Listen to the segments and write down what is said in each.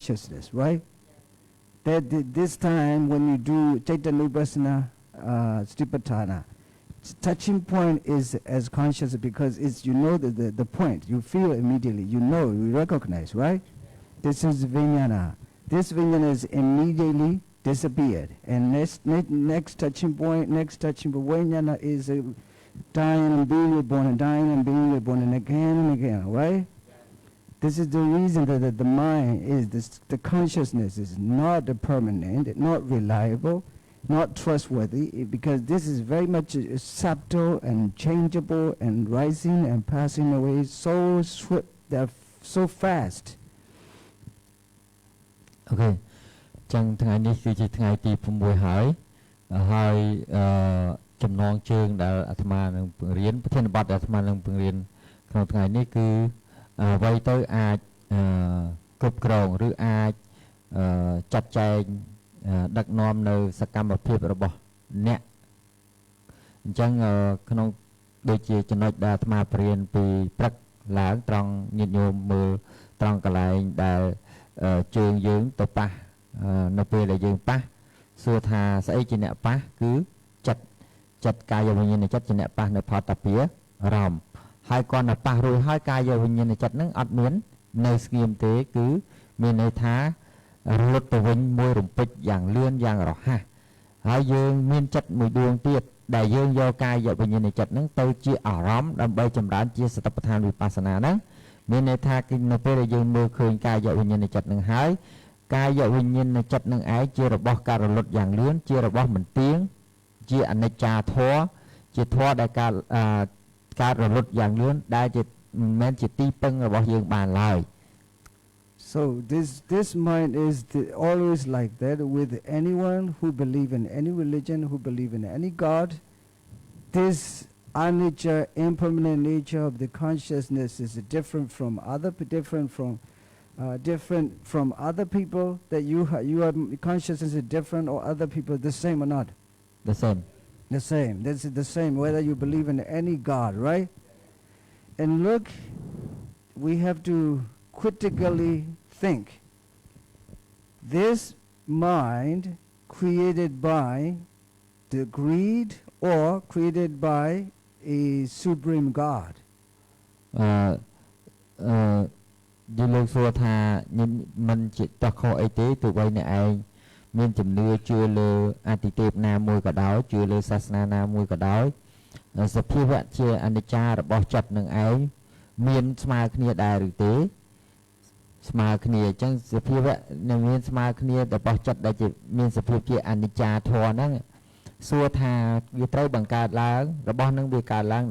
consciousness, right? That this time when you do Chaitanya Stipatthana, touching point is as conscious because it's the point. You feel immediately, you recognize, right? This is Vijnana. This Vijnana is immediately disappeared. And next touching point, Vijnana is dying and being reborn and dying and being reborn and again, right? This is the reason that the mind is, the consciousness is not permanent, not reliable, not trustworthy, because this is very much subtle and changeable and rising and passing away so swift, so fast. Okay. ចឹងថ្ងៃនេះគឺជាថ្ងៃទី6ហើយចំណងជើងដែលអាត្មានឹងបង្រៀនប្រធានបទដែលអាត្មានឹងបង្រៀនក្នុងថ្ងៃនេះគឺអ្វីទៅអាចគ្រប់គ្រងឬអាចចាត់ចែងដឹកនាំនៅសកម្មភាពរបស់អ្នកអញ្ចឹងក្នុងដូចជាចំណុចដែលអាត្មាបរៀនពីព្រឹកឡើងត្រង់ញាតិញោមមើលត្រង់កន្លែងដែលជើងយើងទៅប៉ះនៅពេលដែលយើងប៉ះសួរថាស្អីជាអ្នកប៉ះគឺចិត្តកាយវិញ្ញាណចិត្តជាអ្នកប៉ះនៅផតពាអារម្មណ៍ហើយគាត់ទៅប៉ះរួចហើយកាយវិញ្ញាណចិត្តនឹងអត់មាននៅស្ងៀមទេគឺមានន័យថារលត់ទៅវិញមួយរំពេចយ៉ាងលឿនយ៉ាងរហ័សហើយយើងមានចិត្តមួយដួងទៀតដែលយើងយកកាយវិញ្ញាណចិត្តនឹងទៅជាអារម្មណ៍ដើម្បីចម្រើនជាសតិប្បដ្ឋានវិបស្សនាហ្នឹងមានន័យថានៅពេលដែលយើងមើលឃើញកាយវិញ្ញាណចិត្តនឹងហើយកាយវិញ្ញាណចិត្តនឹងឯងជារបស់ការរលត់យ៉ាងលឿនជារបស់មិនទៀងជាអនិច្ចាធម៌ជាធម៌ដែលការរលត់យ៉ាងលឿនដែលជាមិនមែនជាទីពឹងរបស់យើងបានឡើយ So this mind is always like that with anyone who believe in any religion, who believe in any God. This anicca, impermanent nature of the consciousness is different from other people. That your consciousness is different, or other people the same or not? The same. The same. This is the same whether you believe in any God, right? And look, we have to critically think. This mind created by the greed or created by a supreme God? យល់លោកសួរថាមិនជាតោះខុសអីទេទោះបីអ្នកឯងមានជំនឿជឿលើអតិទេពណាមួយក៏ដោយជឿលើសាសនាណាមួយក៏ដោយសភាវៈជាអនិច្ចារបស់ចិត្តនឹងឯងមានស្មើគ្នាដែរឬទេស្មើគ្នាអញ្ចឹងសភាវៈនឹងមានស្មើគ្នារបស់ចិត្តដែលជាមានសភាពជាអនិច្ចាធម៌ហ្នឹងសួរថាវាត្រូវបង្កើតឡើងរបស់នឹងវាកើតឡើង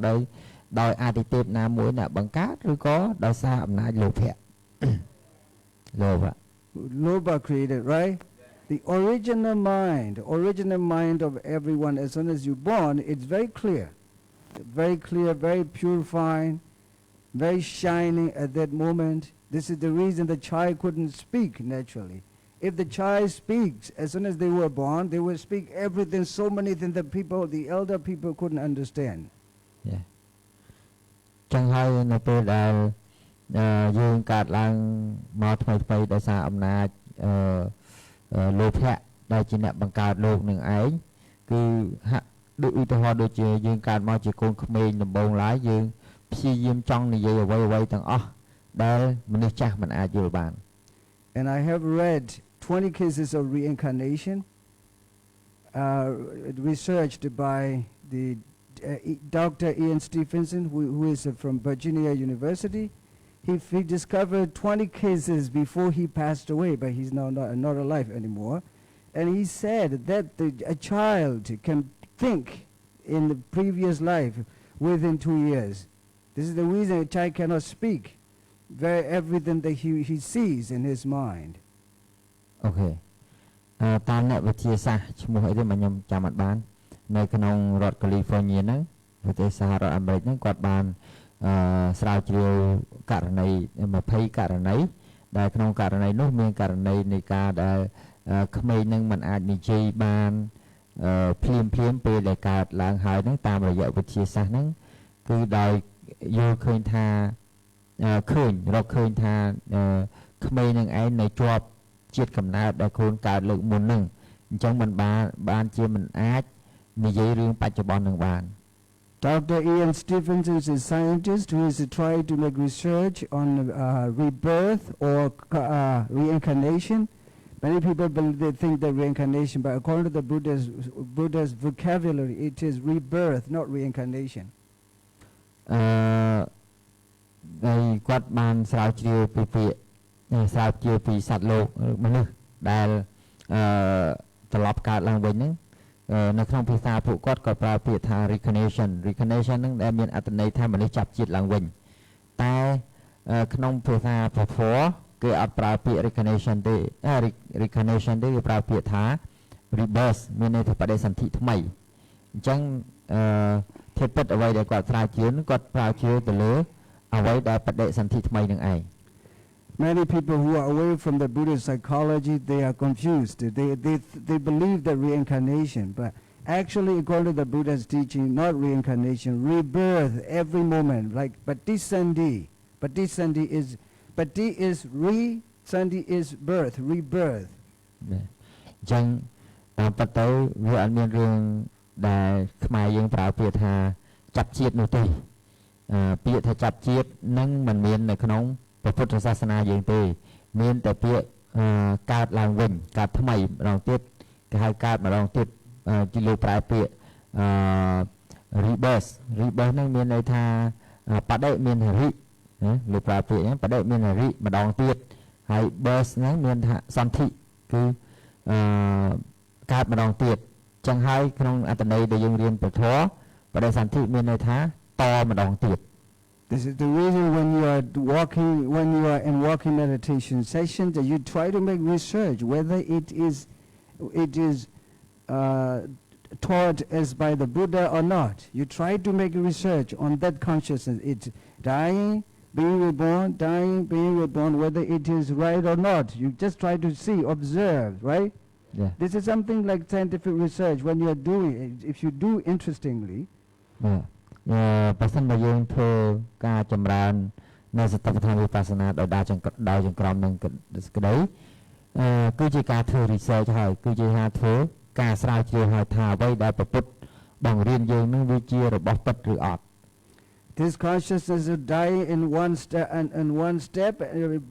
ដោយអតិទេពណាមួយណាបង្កើតឬក៏ដោយសារអំណាចលោភៈ Loba created, right? The original mind of everyone, as soon as you're born, it's very clear, very purifying, very shining at that moment. This is the reason the child couldn't speak naturally. If the child speaks, as soon as they were born, they would speak everything, so many things that the elder people couldn't understand. Yeah. ចឹងហើយនៅពេលដែលយើងកើតឡើងមកថ្មីដោយសារអំណាចលោភៈដែលជាអ្នកបង្កើតលោកនឹងឯងគឺហាក់ដូចឧទាហរណ៍ដូចជាយើងកើតមកជាកូនក្មេងដំបូងឡើយយើងព្យាយាមចង់និយាយអ្វីទាំងអស់ដែលមនុស្សចាស់មិនអាចយល់បាន And I have read 20 cases of reincarnation researched by the Dr. Ian Stevenson, who is from Virginia University. He discovered 20 cases before he passed away, but he's now not alive anymore. And he said that a child can think in the previous life within 2 years. This is the reason a child cannot speak. Everything that he sees in his mind. Okay. តាមអ្នកវិទ្យាសាស្ត្រឈ្មោះអីទេមកខ្ញុំចាំអត់បាននៅក្នុងរដ្ឋ California ហ្នឹងប្រទេសសហរដ្ឋអាមេរិកហ្នឹងគាត់បានស្រាវជ្រាវករណី20ករណីដែលក្នុងករណីនោះមានករណីនៃការដែលក្មេងនឹងមិនអាចនិយាយបានភ្លាមពេលដែលកើតឡើងហើយហ្នឹងតាមរយៈវិទ្យាសាស្ត្រហ្នឹងគឺដោយយល់ឃើញថារកឃើញថាក្មេងនឹងឯងនៅជាប់ ជាតិកំណើតដែលខ្លួនកើតលើកមុននឹងអញ្ចឹងមិនបានជាមិនអាចនិយាយរឿងបច្ចុប្បន្ននឹងបាន Dr. Ian Stephens is a scientist who is trying to make research on rebirth or reincarnation. Many people believe, they think that reincarnation, but according to the Buddha's vocabulary, it is rebirth, not reincarnation. ដែលគាត់បានស្រាវជ្រាវពីពាក្យស្រាវជ្រាវពីសត្វលោកមនុស្សដែលត្រឡប់កើតឡើងវិញហ្នឹងនៅក្នុងភាសាពួកគាត់ក៏ប្រើពាក្យថា reincarnation ហ្នឹងដែលមានអត្ថន័យថាមនុស្សចាប់ជាតិឡើងវិញតែក្នុងភាសាពធគេអត់ប្រើពាក្យ reincarnation ទេ reincarnation ទេគេប្រើពាក្យថា rebirth មានន័យថាបដិសន្ធិថ្មីអញ្ចឹងធាតុពិតអ្វីដែលគាត់ស្រាវជ្រាវហ្នឹងគាត់ស្រាវជ្រាវទៅលើអ្វីដែលបដិសន្ធិថ្មីនឹងឯង Many people who are away from the Buddhist psychology, they are confused. They believe that reincarnation, but actually according to the Buddha's teaching, not reincarnation, rebirth every moment, like patisandhi. Patisandhi is, pati is re, sandhi is birth, rebirth. អញ្ចឹងតាមពិតទៅវាអត់មានរឿងដែលខ្មែរយើងប្រើពាក្យថាចាប់ជាតិនោះទេពាក្យថាចាប់ជាតិនឹងមិនមាននៅក្នុងពុទ្ធសាសនាយើងទេមានតែពាក្យកើតឡើងវិញកើតថ្មីម្ដងទៀតគេហៅកើតម្ដងទៀតជាលោកប្រើពាក្យrebirth ហ្នឹងមានន័យថាបដិមានរិលោកប្រើពាក្យហ្នឹងបដិមានរិម្ដងទៀតហើយ birth ហ្នឹងមានថាសន្ធិគឺកើតម្ដងទៀតចឹងហើយក្នុងអត្ថន័យដែលយើងរៀនពធបដិសន្ធិមានន័យថាតម្ដងទៀតThis is the reason when you are in walking meditation session that you try to make research whether it is taught as by the Buddha or not. You try to make research on that consciousness. It's dying, being reborn, whether it is right or not. You just try to see, observe, right? Yeah. This is something like scientific research when you are doing it. If you do interestingly. Yeah. បើសិនបើយើងធ្វើការចម្រើននៅសតិប្បដ្ឋានវិបស្សនាដោយចង្ក្រមនឹងក្តីគឺជាការធ្វើ research ហើយគឺជាការធ្វើការស្រាវជ្រាវហើយថាអ្វីដែលប្រពុតបង្រៀនយើងនឹងវាជារបស់ពិតឬអត់ This consciousness is dying in one step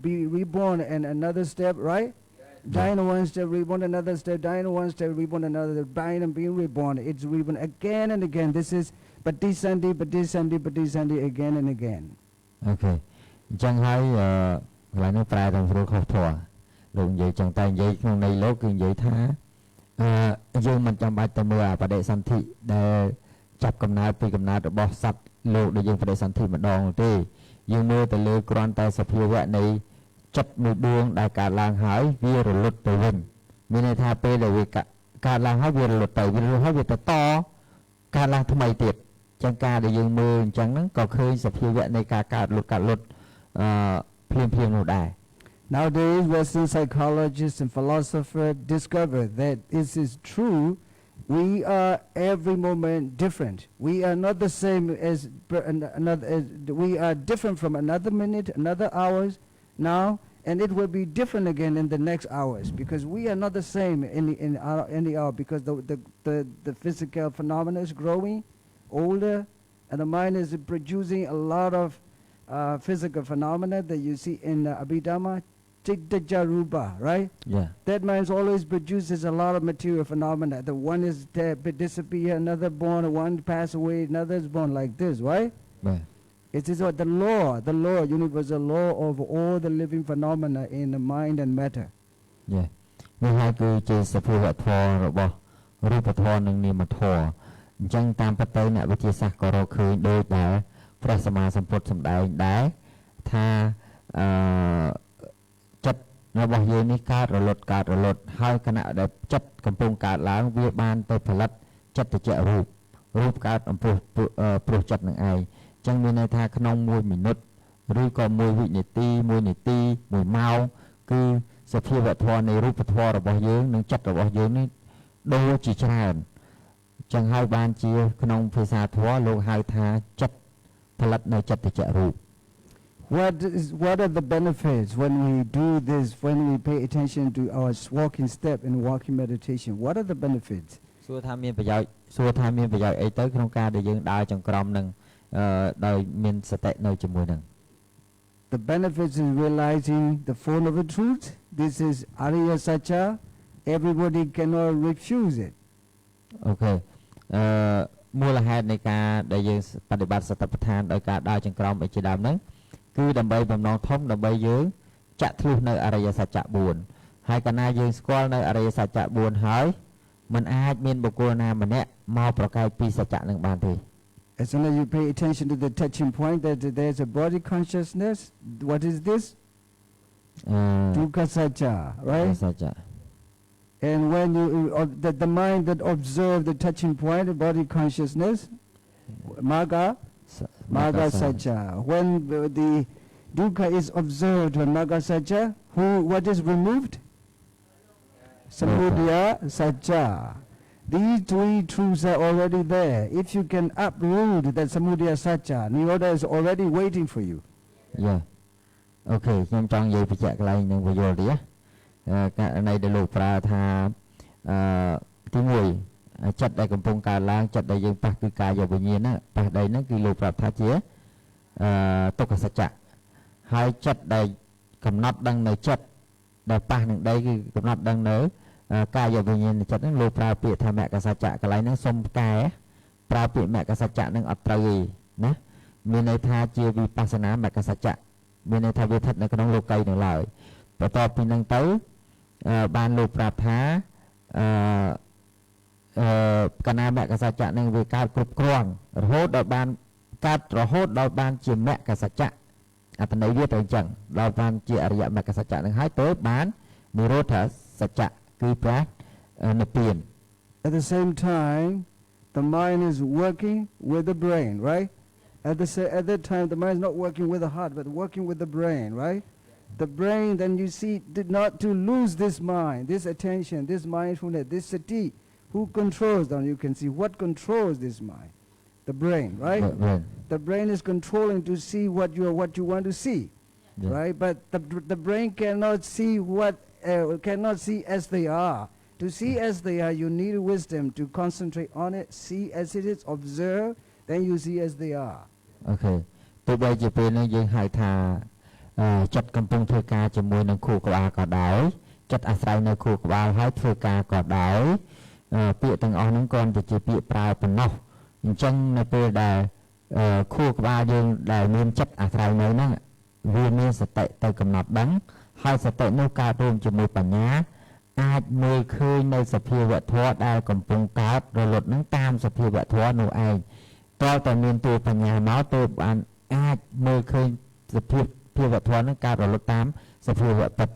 be reborn in another step, right? Dying in one step, reborn another step, dying in one step, reborn another step, dying and being reborn. It's reborn again and again. This is patisandhi again and again. Okay. អញ្ចឹងហើយកន្លែងនេះប្រែតាមស្រួលខុសធម៌លោកនិយាយចឹងតែនិយាយក្នុងន័យលោកគឺនិយាយថាយើងមិនចាំបាច់ទៅមើលអាបដិសន្ធិដែលចាប់កំណើតពីកំណើតរបស់សត្វលោកដែលយើងបដិសន្ធិម្ដងទេយើងមើលទៅលើគ្រាន់តែសភាវៈនៃចិត្តមួយដួងដែលកើតឡើងហើយវារលត់ទៅវិញមានន័យថាពេលដែលវាកើតឡើងហើយវារលត់ទៅហើយវាទៅតកើតឡើងថ្មីទៀតចឹងការដែលយើងមើលអញ្ចឹងហ្នឹងក៏ឃើញសភាវៈនៃការកើតលុតភ្លាមនោះដែរ Nowadays Western psychologists and philosophers discover that this is true. We are every moment different. We are not the same as we are different from another minute, another hours now, and it will be different again in the next hours because we are not the same in the hour because the physical phenomena is growing older and the mind is producing a lot of physical phenomena that you see in Abhidhamma, Chitta-Jarupa, right? Yeah. That mind always produces a lot of material phenomena. The one is dead, disappear, another born, one pass away, another is born like this, right? Right. It is what the law, universal law of all the living phenomena in the mind and matter. Yeah. នេះហើយគឺជាសភាវៈធម៌របស់រូបធម៌និងនាមធម៌អញ្ចឹងតាមពិតទៅអ្នកវិទ្យាសាស្ត្រក៏រកឃើញដូចដែលព្រះសម្មាសម្ពុទ្ធសម្ដែងដែរថាចិត្តរបស់យើងនេះកើតរលត់ហើយខណៈដែលចិត្តកំពុងកើតឡើងវាបានទៅផលិតចិត្តតិចរូបកើតអំព្រោះចិត្តនឹងឯងចឹងមានន័យថាក្នុង1មីនិតឬក៏1វិនាទី1នាទី1ម៉ោងគឺសភាវៈធម៌នៃរូបធម៌របស់យើងនិងចិត្តរបស់យើងនេះដូចជាច្រើនចឹងហើយបានជាក្នុងភាសាធម៌លោកហៅថាចិត្តផលិតនៅចិត្តតិចរូប What are the benefits when we do this, when we pay attention to our walking step and walking meditation? What are the benefits? សួរថាមានប្រយោជន៍សួរថាមានប្រយោជន៍អីទៅក្នុងការដែលយើងដើរចង្ក្រមនឹងដោយមានសតិនៅជាមួយនឹង The benefits is realizing the Four Noble Truths. This is Ariya Satya. Everybody cannot refuse it. អូខេមូលហេតុនៃការដែលយើងបដិបត្តិសតិប្បដ្ឋានដោយការដើរចង្ក្រមឯជាដើមហ្នឹងគឺដើម្បីបំណងធំដើម្បីយើងចាក់ធ្លុះនៅអរិយសច្ចៈ4ហើយកាលណាយើងស្គាល់នៅអរិយសច្ចៈ4ហើយมันអាចមានបុគ្គលណាម្នាក់មកប្រកែកពីសច្ចៈនឹងបានទេ As soon as you pay attention to the touching point that there's a body consciousness, what is this? Dukkha Satya, right? សច្ចៈ And when you the mind that observe the touching point, the body consciousness, Magga Satya. When the dukkha is observed when Magga Satya, what is removed? Samudaya Satya. These three truths are already there. If you can uproot that Samudaya Satya, Nirodha is already waiting for you. Yeah. Okay, ខ្ញុំចង់និយាយបញ្ជាក់កន្លែងនឹងពយល់ទីករណីដែលលោកប្រើថាទី1ចិត្តដែលកំពុងកើតឡើងចិត្តដែលយើងប៉ះគឺកាយវិញ្ញាណហ្នឹងប៉ះដីហ្នឹងគឺលោកប្រាប់ថាជាទុក្ខសច្ចៈហើយចិត្តដែលកំណត់ដឹងនៅចិត្តដែលប៉ះនឹងដីគឺកំណត់ដឹងនៅកាយវិញ្ញាណចិត្តហ្នឹងលោកប្រើពាក្យថាមគ្គសច្ចៈកន្លែងហ្នឹងសុំកែប្រើពាក្យមគ្គសច្ចៈហ្នឹងអត់ត្រូវទេណាមានន័យថាជាវិបស្សនាមគ្គសច្ចៈមានន័យថាវាស្ថិតនៅក្នុងលោកីនឹងឡើយបន្ទាប់ពីហ្នឹងទៅបានលោកប្រាប់ថាកណាមគ្គសច្ចៈនឹងវាកើតគ្រប់គ្រាន់រហូតដល់បានកើតរហូតដល់បានជាមគ្គសច្ចៈអត្ថន័យវាទៅអញ្ចឹងដល់បានជាអរិយមគ្គសច្ចៈនឹងហើយទៅបាននិរោធសច្ចៈគឺប្រាស់និព្វាន At the same time the mind is working with the brain, right? At that time the mind is not working with the heart but working with the brain, right? The brain, then you see, did not to lose this mind, this attention, this mindfulness, this sati. Who controls them? You can see what controls this mind. The brain, right? The brain is controlling to see what you want to see, right? But the brain cannot see cannot see as they are. To see as they are, you need wisdom to concentrate on it, see as it is, observe, then you see as they are. Okay. ទោះបីជាពេលនេះយើងហៅថាចិត្តកំពុងធ្វើការជាមួយនឹងខួរក្បាលក៏ដោយចិត្តអាស្រ័យនៅខួរក្បាលហើយធ្វើការក៏ដោយពាក្យទាំងអស់ហ្នឹងគ្រាន់តែជាពាក្យប្រើប៉ុណ្ណោះអញ្ចឹងនៅពេលដែលខួរក្បាលយើងដែលមានចិត្តអាស្រ័យនៅហ្នឹងវាមានសតិទៅកំណត់ដឹងហើយសតិនោះកើតរួមជាមួយបញ្ញាអាចមើលឃើញនៅសភាវៈធម៌ដែលកំពុងកើតរលត់ហ្នឹងតាមសភាវៈធម៌នោះឯងតើតែមានតួបញ្ញាមកទើបបានអាចមើលឃើញសភាវៈធម៌នឹងកើតរលត់តាមសភាវៈពិត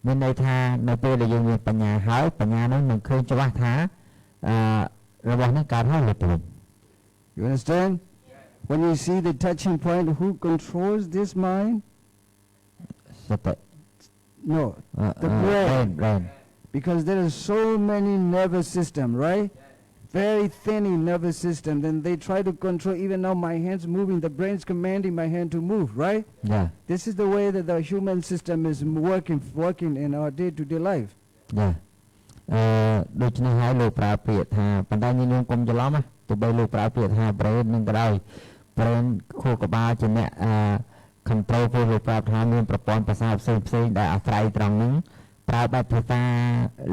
មានន័យថានៅពេលដែលយើងមានបញ្ញាហើយបញ្ញានោះនឹងឃើញច្បាស់ថារបស់នឹងកើតហើយលុតទៅវិញ You understand? When you see the touching point, who controls this mind? សតិ No, the brain. Because there are so many nervous system, right? Very thin nervous system. Then they try to control. Even now, my hands moving. The brain's commanding my hand to move, right? Yeah. This is the way that the human system is working in our day-to-day life. Yeah. ដូច្នេះហើយលោកប្រើពាក្យថាប៉ុន្តែញញកុំច្រឡំណាទោះបីលោកប្រើពាក្យថា brain នឹងក៏ដោយ brain ខួរក្បាលជាអ្នកcontrol ព្រោះលោកប្រាប់ថាមានប្រព័ន្ធប្រសាទផ្សេងៗដែលអាស្រ័យត្រង់ហ្នឹងប្រើបែបភាសា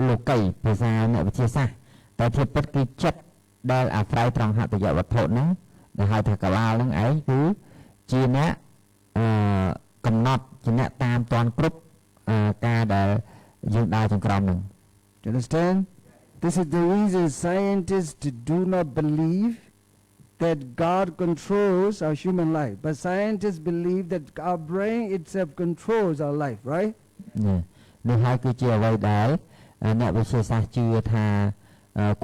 លោកីភាសាអ្នកវិទ្យាសាស្ត្រតែធៀបពិតគឺចិត្តដែលអាស្រ័យត្រង់ហត្ថយវត្ថុហ្នឹងដែលហៅថាក្បាលហ្នឹងឯងគឺជាអ្នកកំណត់ជាអ្នកតាមតាន់គ្រប់ការដែលយើងដើរចង្ក្រមហ្នឹង Do you understand? This is the reason scientists do not believe that God controls our human life. But scientists believe that our brain itself controls our life, right? នេះហើយគឺជាអ្វីដែលអ្នកវិទ្យាសាស្ត្រជឿថា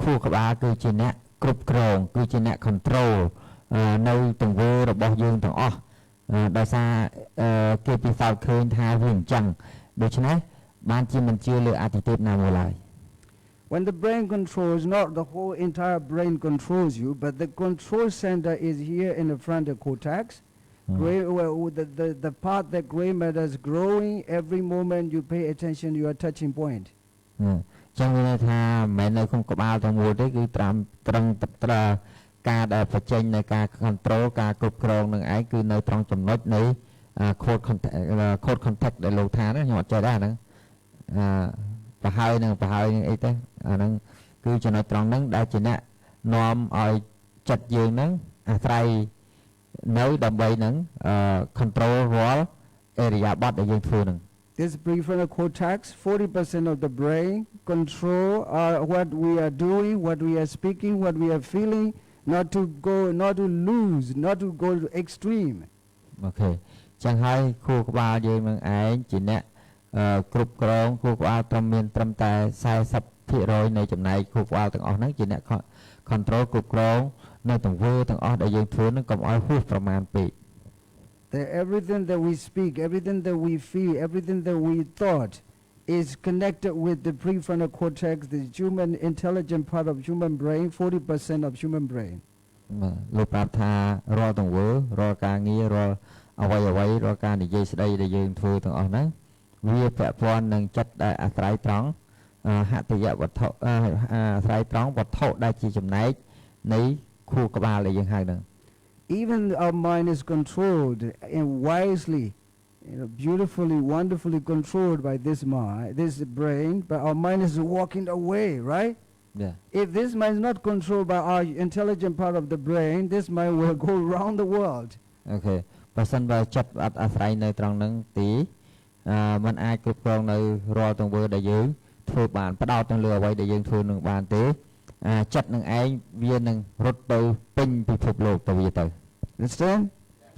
ខួរក្បាលគឺជាអ្នកគ្រប់គ្រងគឺជាអ្នក control នៅទង្វើរបស់យើងទាំងអស់ដោយសារគេពិសោធន៍ឃើញថាវាអញ្ចឹងដូច្នេះបានជាមិនជឿលើអតិទេពណាមួយឡើយ When the brain controls, not the whole entire brain controls you, but the control center is here in the frontal cortex. The part that gray matter is growing every moment you pay attention to your touching point. ចឹងមានន័យថាមិនមែននៅក្នុងក្បាលតែមួយទេគឺត្រឹមការដែលបញ្ចេញនៃការ control ការគ្រប់គ្រងនឹងឯងគឺនៅត្រង់ចំណុចនៃ code contact ដែលលោកថាខ្ញុំអត់ចេះដែរហ្នឹងប្រហើយនឹងអីទៅអាហ្នឹងគឺចំណុចត្រង់ហ្នឹងដែលជាអ្នកនាំឲ្យចិត្តយើងហ្នឹងអាស្រ័យនៅដើម្បីនឹង control រាល់ area បត់ដែលយើងធ្វើហ្នឹង This prefrontal cortex, 40% of the brain control what we are doing, what we are speaking, what we are feeling, not to lose, not to go to extreme. Okay. ចឹងហើយខួរក្បាលយើងនឹងឯងជាអ្នកគ្រប់គ្រងខួរក្បាលត្រឹមមានត្រឹមតែ 40% នៃចំណែកខួរក្បាលទាំងអស់ហ្នឹងជាអ្នក control គ្រប់គ្រងនៅទង្វើទាំងអស់ដែលយើងធ្វើនឹងកុំឲ្យហួសប្រមាណពេក That everything that we speak, everything that we feel, everything that we thought is connected with the prefrontal cortex, the human intelligent part of human brain, 40% of human brain. លោកប្រាប់ថារាល់ទង្វើរាល់ការងាររាល់អ្វីរាល់ការនិយាយស្ដីដែលយើងធ្វើទាំងអស់ហ្នឹងវាពាក់ព័ន្ធនឹងចិត្តដែលអាស្រ័យត្រង់ហត្ថយវត្ថុអាស្រ័យត្រង់វត្ថុដែលជាចំណែកនៃខួរក្បាលដែលយើងហៅហ្នឹង Even our mind is controlled and wisely, beautifully, wonderfully controlled by this mind, this brain, but our mind is walking away, right? Yeah. If this mind is not controlled by our intelligent part of the brain, this mind will go around the world. Okay. បើសិនបើចិត្តអត់អាស្រ័យនៅត្រង់ហ្នឹងទេมันអាចគ្រប់គ្រងនៅរាល់ទង្វើដែលយើងធ្វើបានផ្ដោតទៅលើអ្វីដែលយើងធ្វើនឹងបានទេចិត្តនឹងឯងវានឹងរត់ទៅពេញពិភពលោកទៅវាទៅ Understand?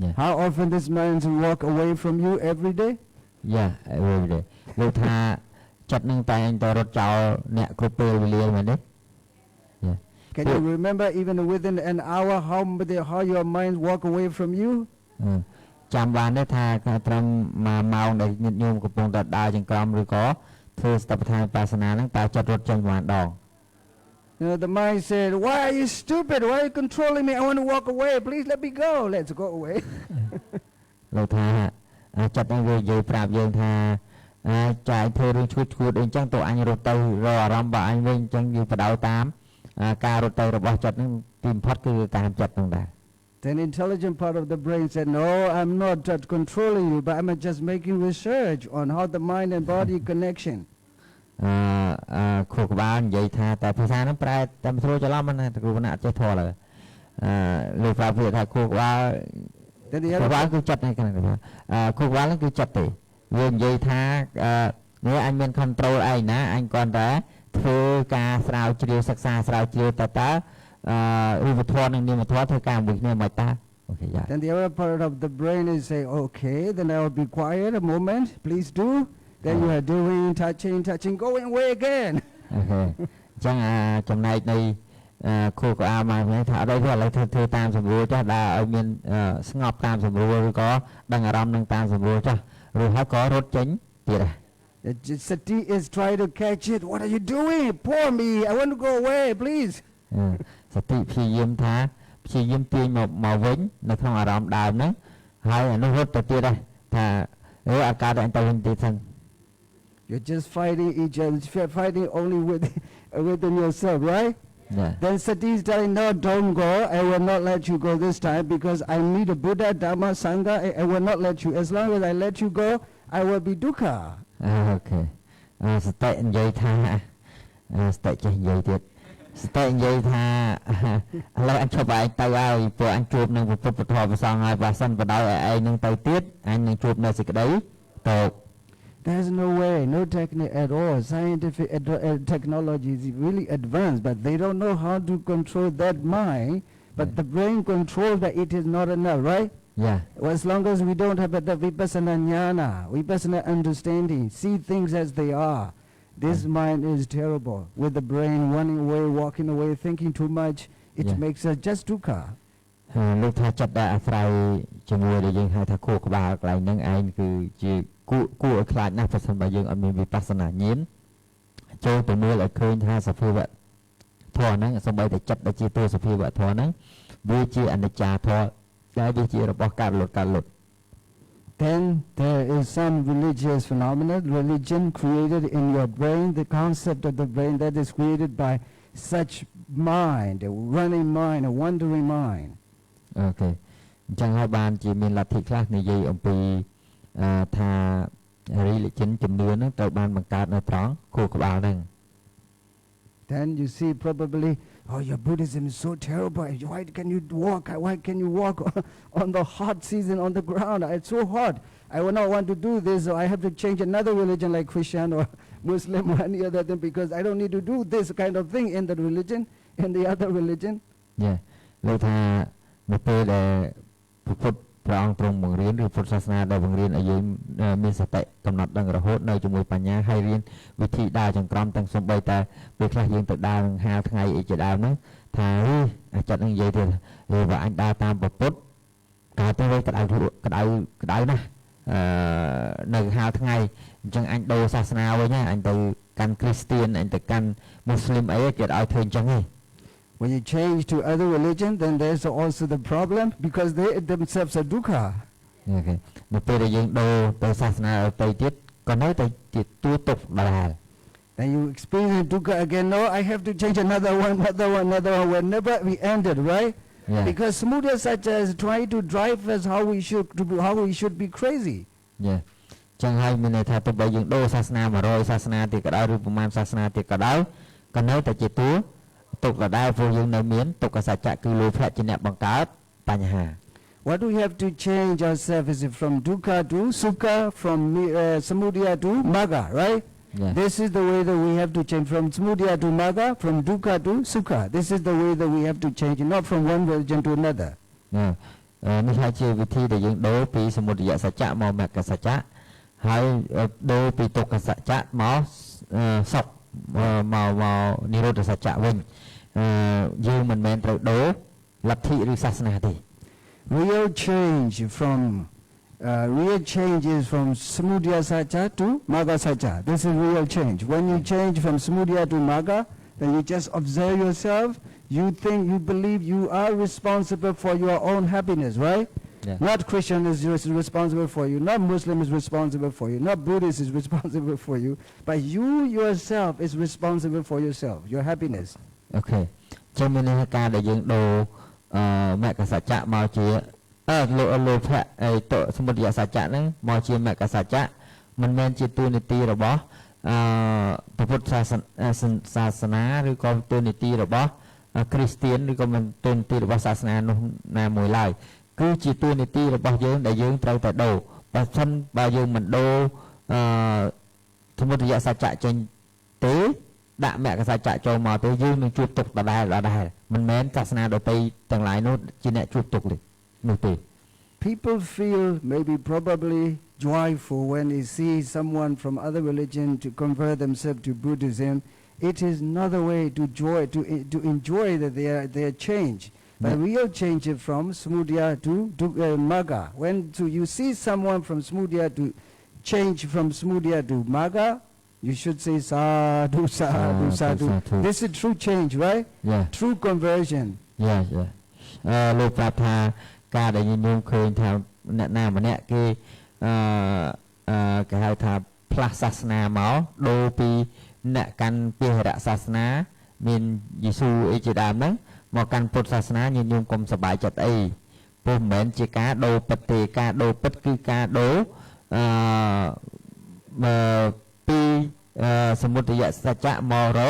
Yeah. How often this mind walk away from you every day? Yeah, every day. លោកថាចិត្តនឹងតែងតែរត់ចោលអ្នកគ្រប់ពេលវេលាមែនទេ Yeah. Can you remember even within an hour how your mind walk away from you? ចាំបានទេថាត្រឹមមួយម៉ោងដែលញាតិញោមកំពុងតែដើរចង្ក្រមឬក៏ធ្វើស្តបដ្ឋានបាសនាហ្នឹងតើចិត្តរត់ចេញប្រហែលដង The mind said, why are you stupid? Why are you controlling me? I want to walk away. Please let me go. Let's go away. លោកថាចិត្តហ្នឹងវានិយាយប្រាប់យើងថាចាយធ្វើរឿងឈួតអីចឹងទៅអញរត់ទៅរកអារម្មណ៍របស់អញវិញចឹងយើងបដៅតាមការរត់ទៅរបស់ចិត្តហ្នឹងទីបំផុតគឺតាមចិត្តហ្នឹងដែរ Then intelligent part of the brain said, no, I'm not controlling you, but I'm just making research on how the mind and body connection. ខួរក្បាលនិយាយថាតែភាសាហ្នឹងប្រែតែមិនស្រួលច្រឡំណាគ្រូវណ្ណៈចេះធម៌ឡើយលោកប្រាប់វាថាខួរក្បាលគឺចិត្តហ្នឹងខួរក្បាលហ្នឹងគឺចិត្តទេវានិយាយថានេះអញមាន control ឯងណាអញគ្រាន់តែធ្វើការស្រាវជ្រាវសិក្សាស្រាវជ្រាវតើរូបធម៌និងនាមធម៌ធ្វើការមួយគ្នាមិនតា Okay, yeah. Then the other part of the brain is saying, okay, then I will be quiet a moment, please do. Then you are doing, touching, going away again. Okay. ចឹងចំណែកនៃខួរក្បាលមកថាអត់អីទេឥឡូវធ្វើតាមសម្រួលចាស់ដើរឲ្យមានស្ងប់តាមសម្រួលឬក៏ដឹងអារម្មណ៍នឹងតាមសម្រួលចាស់ឬហើយក៏រត់ចេញទៀតដែរ Sati is trying to catch it. What are you doing? Pour me. I want to go away, please. សតិព្យាយាមថាព្យាយាមទាញមកវិញនៅក្នុងអារម្មណ៍ដើមហ្នឹងហើយអានោះរត់ទៅទៀតដែរថាអាការតែទៅវិញទៀតហ្នឹង You're just fighting each other, fighting only within yourself, right? Yeah. Then Sati is telling, no, don't go. I will not let you go this time because I need a Buddha, Dhamma, Sangha. I will not let you. As long as I let you go, I will be dukkha. Okay. សតិនិយាយថាសតិចេះនិយាយទៀតស្ទើរនិយាយថាឥឡូវអញឈប់ឯងទៅហើយព្រោះអញជួបនឹងពុទ្ធពធប្រសងហើយបើសិនបដ ாய் ឲ្យឯងនឹងទៅទៀតអញនឹងជួបនៅសេចក្តីតោក There's no way, no technique at all. Scientific technology is really advanced, but they don't know how to control that mind. But the brain controls that it is not enough, right? Yeah. Well, as long as we don't have the vipassana jnana, vipassana understanding, see things as they are. This mind is terrible. With the brain running away, walking away, thinking too much, it makes us just dukkha. លោកថាចិត្តដែលអាស្រ័យជាមួយដែលយើងហៅថាខួរក្បាលកន្លែងហ្នឹងឯងគឺជាគួរឲ្យខ្លាចណាស់ប្រសិនបើយើងអត់មានវិបស្សនាញាណចូលទៅមើលឲ្យឃើញថាសភាវៈធម៌ហ្នឹងសូម្បីតែចិត្តដែលជាតួសភាវៈធម៌ហ្នឹងវាជាអនិច្ចាធម៌ ដែលវាជារបស់ការលត់ Then there is some religious phenomena, religion created in your brain, the concept of the brain that is created by such mind, a running mind, a wandering mind. អូខេអញ្ចឹងហើយបានជាមានលទ្ធិខ្លះនិយាយអំពីថា religion ជំនឿហ្នឹងត្រូវបានបង្កើតនៅត្រង់ខួរក្បាលហ្នឹង Then you see probably, oh, your Buddhism is so terrible. Why can you walk? Why can you walk on the hot season on the ground? It's so hot. I will not want to do this, so I have to change another religion like Christian or Muslim or any other thing because I don't need to do this kind of thing in the religion, in the other religion. យ៉ាលើថានៅពេលដែលពុទ្ធព្រះអង្គទ្រង់បង្រៀនឬពុទ្ធសាសនាដែលបង្រៀនឲ្យយើងមានសតិកំណត់ដឹងរហូតនៅជាមួយបញ្ញាហើយរៀនវិធីដើរចង្ក្រមទាំងសំបីតែពេលខ្លះយើងទៅដើរនឹងហាលថ្ងៃអីជាដើមហ្នឹងថាអាចចិត្តនឹងនិយាយទៅបើអញដើរតាមពុទ្ធកើតទៅវិញក្តៅណាស់នៅហាលថ្ងៃអញ្ចឹងអញដូរសាសនាវិញណាអញទៅកាន់គ្រីស្ទៀនអញទៅកាន់មូស្លីមអីគេឲ្យធ្វើអញ្ចឹងឯងWhen you change to other religion, then there's also the problem because they themselves are dukkha. Okay. នៅពេលដែលយើងដូរទៅសាសនាដទៃទៀតក៏នៅតែជាទួទុកដដែល Then you experience dukkha again. No, I have to change another one. Whenever we ended, right? Yeah. Because Samudaya Satya is trying to drive us how we should be crazy. Yeah. ចឹងហើយមានន័យថាទោះបីយើងដូរសាសនា100សាសនាទៀតក៏ដោយឬប្រមាណសាសនាទៀតក៏ដោយក៏នៅតែជាទួទុកដដែលព្រោះយើងនៅមានទុក្ខសច្ចៈគឺលោភៈជាអ្នកបង្កើតបញ្ហា What we have to change ourselves is from dukkha to sukha, from samudaya to magga, right? Yeah. This is the way that we have to change from samudaya to magga, from dukkha to sukha. This is the way that we have to change, not from one religion to another. នេះហើយជាវិធីដែលយើងដូរពីសមុទយសច្ចៈមកមគ្គសច្ចៈហើយដូរពីទុក្ខសច្ចៈមកសុខមកនិរោធសច្ចៈវិញយើងមិនមែនត្រូវដូរលទ្ធិឬសាសនាទេ Real change is from samudaya satcha to magga satcha. This is real change. When you change from samudaya to magga, then you just observe yourself. You think, you believe you are responsible for your own happiness, right? Yeah. Not Christian is responsible for you. Not Muslim is responsible for you. Not Buddhist is responsible for you. But you yourself is responsible for yourself, your happiness. Okay. ចឹងមានន័យថាការដែលយើងដូរមគ្គសច្ចៈមកជាលោភៈសមុទយសច្ចៈហ្នឹងមកជាមគ្គសច្ចៈមិនមែនជាទូនីតិរបស់ពុទ្ធសាសនាឬក៏ទូនីតិរបស់គ្រីស្ទៀនឬក៏មិនទូនីតិរបស់សាសនានោះណាមួយឡើយគឺជាទូនីតិរបស់យើងដែលយើងត្រូវតែដូរបើសិនបើយើងមិនដូរសមុទយសច្ចៈចេញទេដាក់មគ្គសច្ចៈចូលមកទៅយើងនឹងជួបទុក្ខដដែលមិនមែនសាសនាដទៃទាំងឡាយនោះជាអ្នកជួបទុក្ខនោះទេ People feel maybe probably joyful when they see someone from other religion to convert themselves to Buddhism. It is another way to enjoy that their change. But real change is from samudaya to magga. When you see someone from samudaya to change from samudaya to magga, you should say sadhu, sadhu, sadhu. This is true change, right? Yeah. True conversion. Yeah. លោកប្រាប់ថាការដែលញោមឃើញថាអ្នកណាម្នាក់គេគេហៅថាផ្លាស់សាសនាមកដូរពីអ្នកកាន់ពាហរៈសាសនាមានយេស៊ូអីជាដើមហ្នឹងមកកាន់ពុទ្ធសាសនាញោមកុំសប្បាយចិត្តអីព្រោះមិនមែនជាការដូរពិតទេការដូរពិតគឺការដូរពីសមុទយសច្ចៈមករ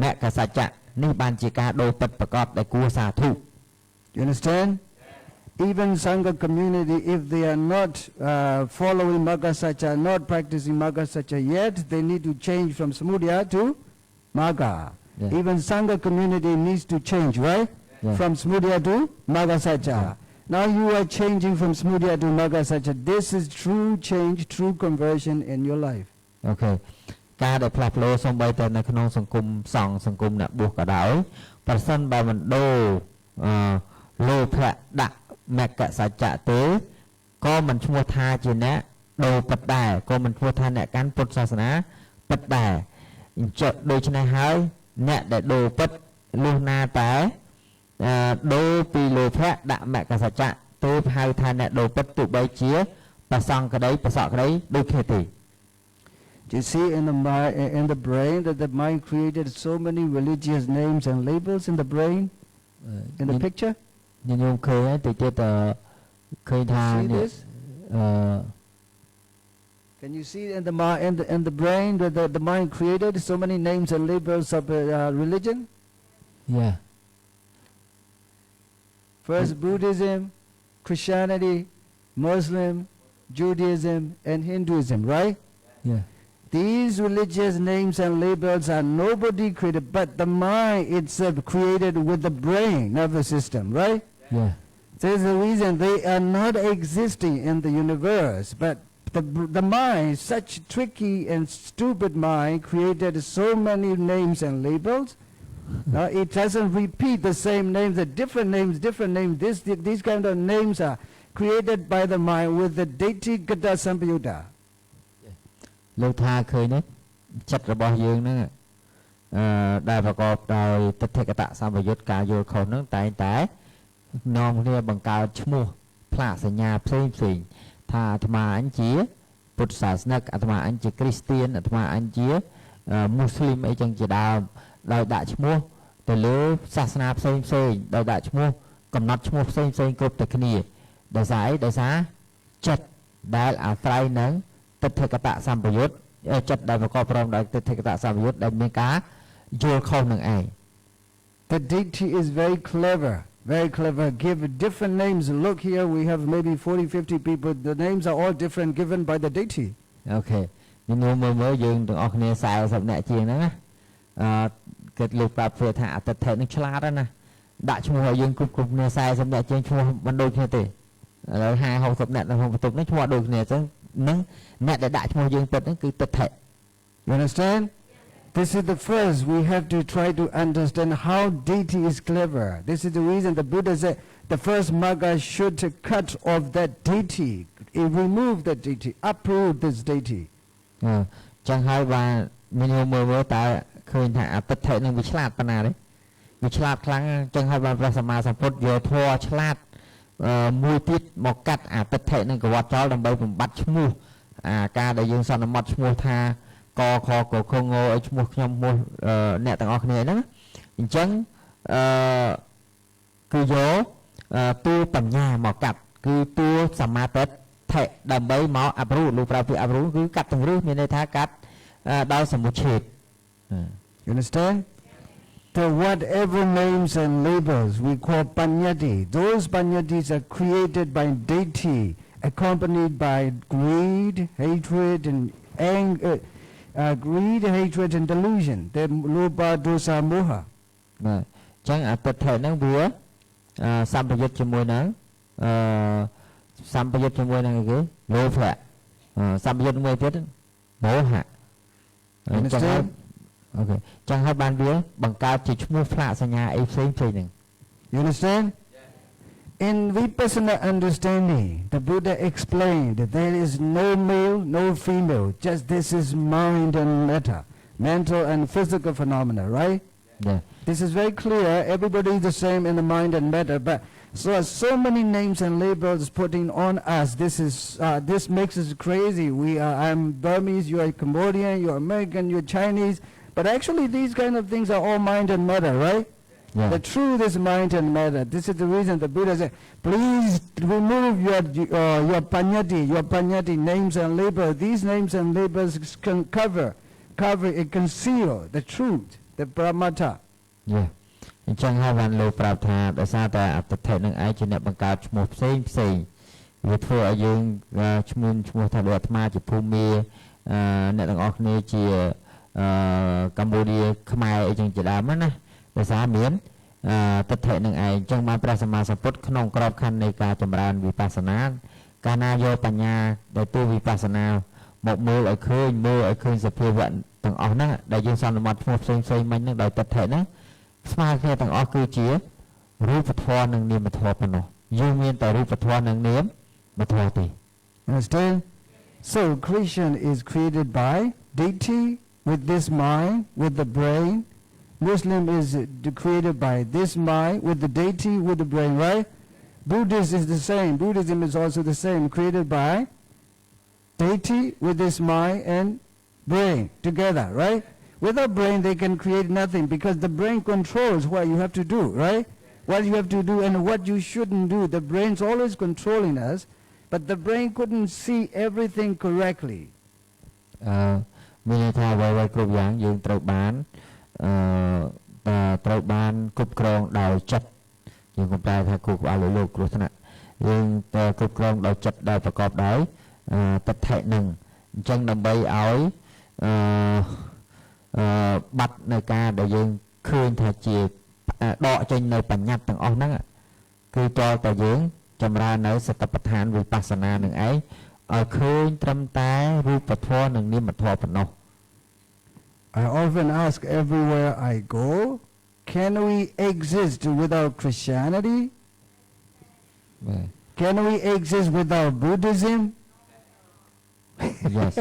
មគ្គសច្ចៈនេះបានជាការដូរពិតប្រកបដែលគួរសាធុ You understand? Even Sangha community, if they are not following Magga Satcha, not practicing Magga Satcha yet, they need to change from Samudaya to Magga. Yeah. Even Sangha community needs to change, right? Yeah. From Samudaya to Magga Satcha. Yeah. Now you are changing from Samudaya to Magga Satcha. This is true change, true conversion in your life. Okay. ការដែលផ្លាស់ប្ដូរសូម្បីតែនៅក្នុងសង្គមសង្ឃសង្គមអ្នកបួសក៏ដោយប្រសិនបើមិនដូរលោភៈដាក់មគ្គសច្ចៈទេក៏មិនឈ្មោះថាជាអ្នកដូរពិតដែរក៏មិនឈ្មោះថាអ្នកកាន់ពុទ្ធសាសនាពិតដែរអញ្ចឹងដូច្នេះហើយអ្នកដែលដូរពិតលុះណាតែដូរពីលោភៈដាក់មគ្គសច្ចៈ ទើបហៅថាអ្នកដូរពិតទោះបីជាប្រសង់ក្តីប្រសក់ក្តីដូចគ្នាទេ Do you see in the brain that the mind created so many religious names and labels in the brain in the picture? ញញោមឃើញហើយតិចទៀតឃើញថា See this? Can you see in the brain that the mind created so many names and labels of religion? Yeah. First Buddhism, Christianity, Muslim, Judaism, and Hinduism, right? Yeah. These religious names and labels are nobody created, but the mind itself created with the brain nervous system, right? Yeah. There's a reason they are not existing in the universe, but the mind, such tricky and stupid mind, created so many names and labels. It doesn't repeat the same names, the different names. These kind of names are created by the mind with the deity gata sampayutta. លោកថាឃើញនេះចិត្តរបស់យើងហ្នឹងដែលប្រកបដោយទិដ្ឋិកតសម្បយុទ្ធការយល់ខុសហ្នឹងតែងតែនាំគ្នាបង្កើតឈ្មោះផ្លាកសញ្ញាផ្សេងថាអាត្មាអញជាពុទ្ធសាសនិកអាត្មាអញជាគ្រីស្ទានអាត្មាអញជាមូស្លីមអីចឹងជាដើមដោយដាក់ឈ្មោះទៅលើសាសនាផ្សេងដោយដាក់ឈ្មោះកំណត់ឈ្មោះផ្សេងគ្រប់តែគ្នាដោយសារអីដោយសារចិត្តដែលអាស្រ័យនឹងទិដ្ឋិកតសម្បយុទ្ធចិត្តដែលប្រកបព្រមដោយទិដ្ឋិកតសម្បយុទ្ធដែលមានការយល់ខុសនឹងឯង The deity is very clever. Give different names. Look here, we have maybe 40-50 people. The names are all different given by the deity. Okay. ញញោមមើលយើងទាំងអស់គ្នា40នាក់ជាងហ្នឹងណាគិតលោកប្រាប់ព្រោះថាអតិថិនឹងឆ្លាតណាស់ដាក់ឈ្មោះឲ្យយើងគ្រប់គ្នា40នាក់ជាងឈ្មោះមិនដូចគ្នាទេឥឡូវ50-60នាក់នៅក្នុងបន្ទប់នេះឈ្មោះដូចគ្នាអញ្ចឹងនឹងអ្នកដែលដាក់ឈ្មោះយើងពិតហ្នឹងគឺទិដ្ឋិ You understand? This is the first we have to try to understand how deity is clever. This is the reason the Buddha said the first magga should cut off that deity, remove that deity, uproot this deity. ចឹងហើយបានញញោមមើលតើឃើញថាអតិថិនឹងវាឆ្លាតប៉ុណ្ណាទេវាឆ្លាតខ្លាំងចឹងហើយបានព្រះសម្មាសម្ពុទ្ធយកធម៌ឆ្លាតមួយទៀតមកកាត់អតិថិនឹងកវត្តចោលដើម្បីបំបត្តិឈ្មោះការដែលយើងសន្មត់ឈ្មោះថាកខកខងឲ្យឈ្មោះខ្ញុំឈ្មោះអ្នកទាំងអស់គ្នាហ្នឹងអញ្ចឹងគឺយកតួបញ្ញាមកកាត់គឺតួសមាទិដ្ឋិដើម្បីមកអប់រំលោកប្រើពាក្យអប់រំគឺកាត់ទាំងរឹសមានន័យថាកាត់ដោយសមុច្ឆេទ You understand? The whatever names and labels we call panyati, those panyatis are created by deity, accompanied by greed, hatred, and anger. Greed, hatred, and delusion. The loba, dosa, moha. ចឹងអតិថិហ្នឹងវាសម្បយុទ្ធជាមួយនឹងសម្បយុទ្ធជាមួយនឹងគេលោភៈសម្បយុទ្ធមួយទៀតមោហៈចឹងហើយអូខេចឹងហើយបានវាបង្កើតជាឈ្មោះផ្លាកសញ្ញាអីផ្សេងហ្នឹង You understand? In Vipassana understanding, the Buddha explained that there is no male, no female, just this is mind and matter, mental and physical phenomena, right? Yeah. This is very clear. Everybody is the same in the mind and matter, but so many names and labels putting on us. This makes us crazy. I'm Burmese, you are Cambodian, you are American, you are Chinese, but actually these kind of things are all mind and matter, right? Yeah. The truth is mind and matter. This is the reason the Buddha said, please remove your panyati names and labels. These names and labels can cover, conceal the truth, the Brahmata. Yeah. អញ្ចឹងហើយបានលោកប្រាប់ថាដោយសារតែអតិថិនឹងឯងជាអ្នកបង្កើតឈ្មោះផ្សេងវាធ្វើឲ្យយើងឈ្មោះថាលោកអាត្មាជាភូមិអ្នកទាំងអស់គ្នាជាកម្ពុជាខ្មែរអីចឹងជាដើមណាដោយសារមានទិដ្ឋិនឹងឯងអញ្ចឹងបានព្រះសម្មាសម្ពុទ្ធក្នុងក្របខ័ណ្ឌនៃការចម្រើនវិបស្សនាកាលណាយកបញ្ញាដោយទូវិបស្សនាមកមើលឲ្យឃើញសភាវៈទាំងអស់ហ្នឹងដែលយើងសន្មត់ឈ្មោះផ្សេងមិញហ្នឹងដោយទិដ្ឋិហ្នឹងស្មើគ្នាទាំងអស់គឺជារូបធម៌និងនាមធម៌ប៉ុណ្ណោះយើងមានតែរូបធម៌និងនាមធម៌ទេ Understand? So Christian is created by deity with this mind, with the brain. Muslim is created by this mind, with the deity, with the brain, right? Buddhism is the same. Buddhism is also the same, created by deity with his mind and brain together, right? Without brain, they can create nothing because the brain controls what you have to do, right? What you have to do and what you shouldn't do. The brain's always controlling us, but the brain couldn't see everything correctly. មានន័យថាអ្វីៗគ្រប់យ៉ាងយើងត្រូវបានគ្រប់គ្រងដោយចិត្តយើងកំប្រែថាគូក្បាលលោកគ្រោះថ្នាក់យើងគ្រប់គ្រងដោយចិត្តដែលប្រកបដោយទិដ្ឋិនឹងអញ្ចឹងដើម្បីឲ្យបាត់នៅការដែលយើងឃើញថាជាដកចេញនៅបញ្ញត្តិទាំងអស់ហ្នឹងគឺតតែយើងចម្រើននៅសតិប្បដ្ឋានវិបស្សនានឹងឯងឲ្យឃើញត្រឹមតែរូបធម៌និងនាមធម៌ប៉ុណ្ណោះ I often ask everywhere I go, can we exist without Christianity? Can we exist without Buddhism? Yes.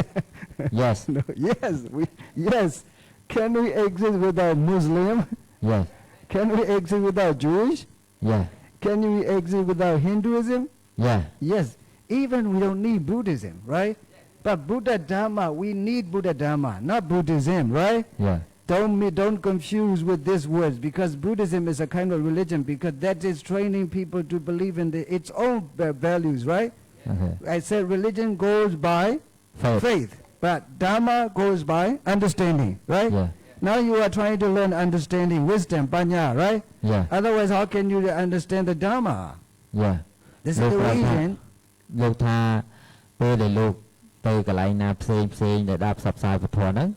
Yes. No, yes. Can we exist without Muslim? Yes. Can we exist without Jewish? Yeah. Can we exist without Hinduism? Yeah. Yes. Even we don't need Buddhism, right? But Buddha Dharma, we need Buddha Dharma, not Buddhism, right? Yeah. Don't confuse with these words because Buddhism is a kind of religion because that is training people to believe in its own values, right? Okay. I said religion goes by faith, but Dharma goes by understanding, right? Yeah. Now you are trying to learn understanding, wisdom, panya, right? Yeah. Otherwise, how can you understand the Dharma? Yeah. This is the reason. លោកថាពេលដែលលោកទៅកន្លែងណាផ្សេងដែលដាប់ផ្សព្វផ្សាយពធហ្នឹង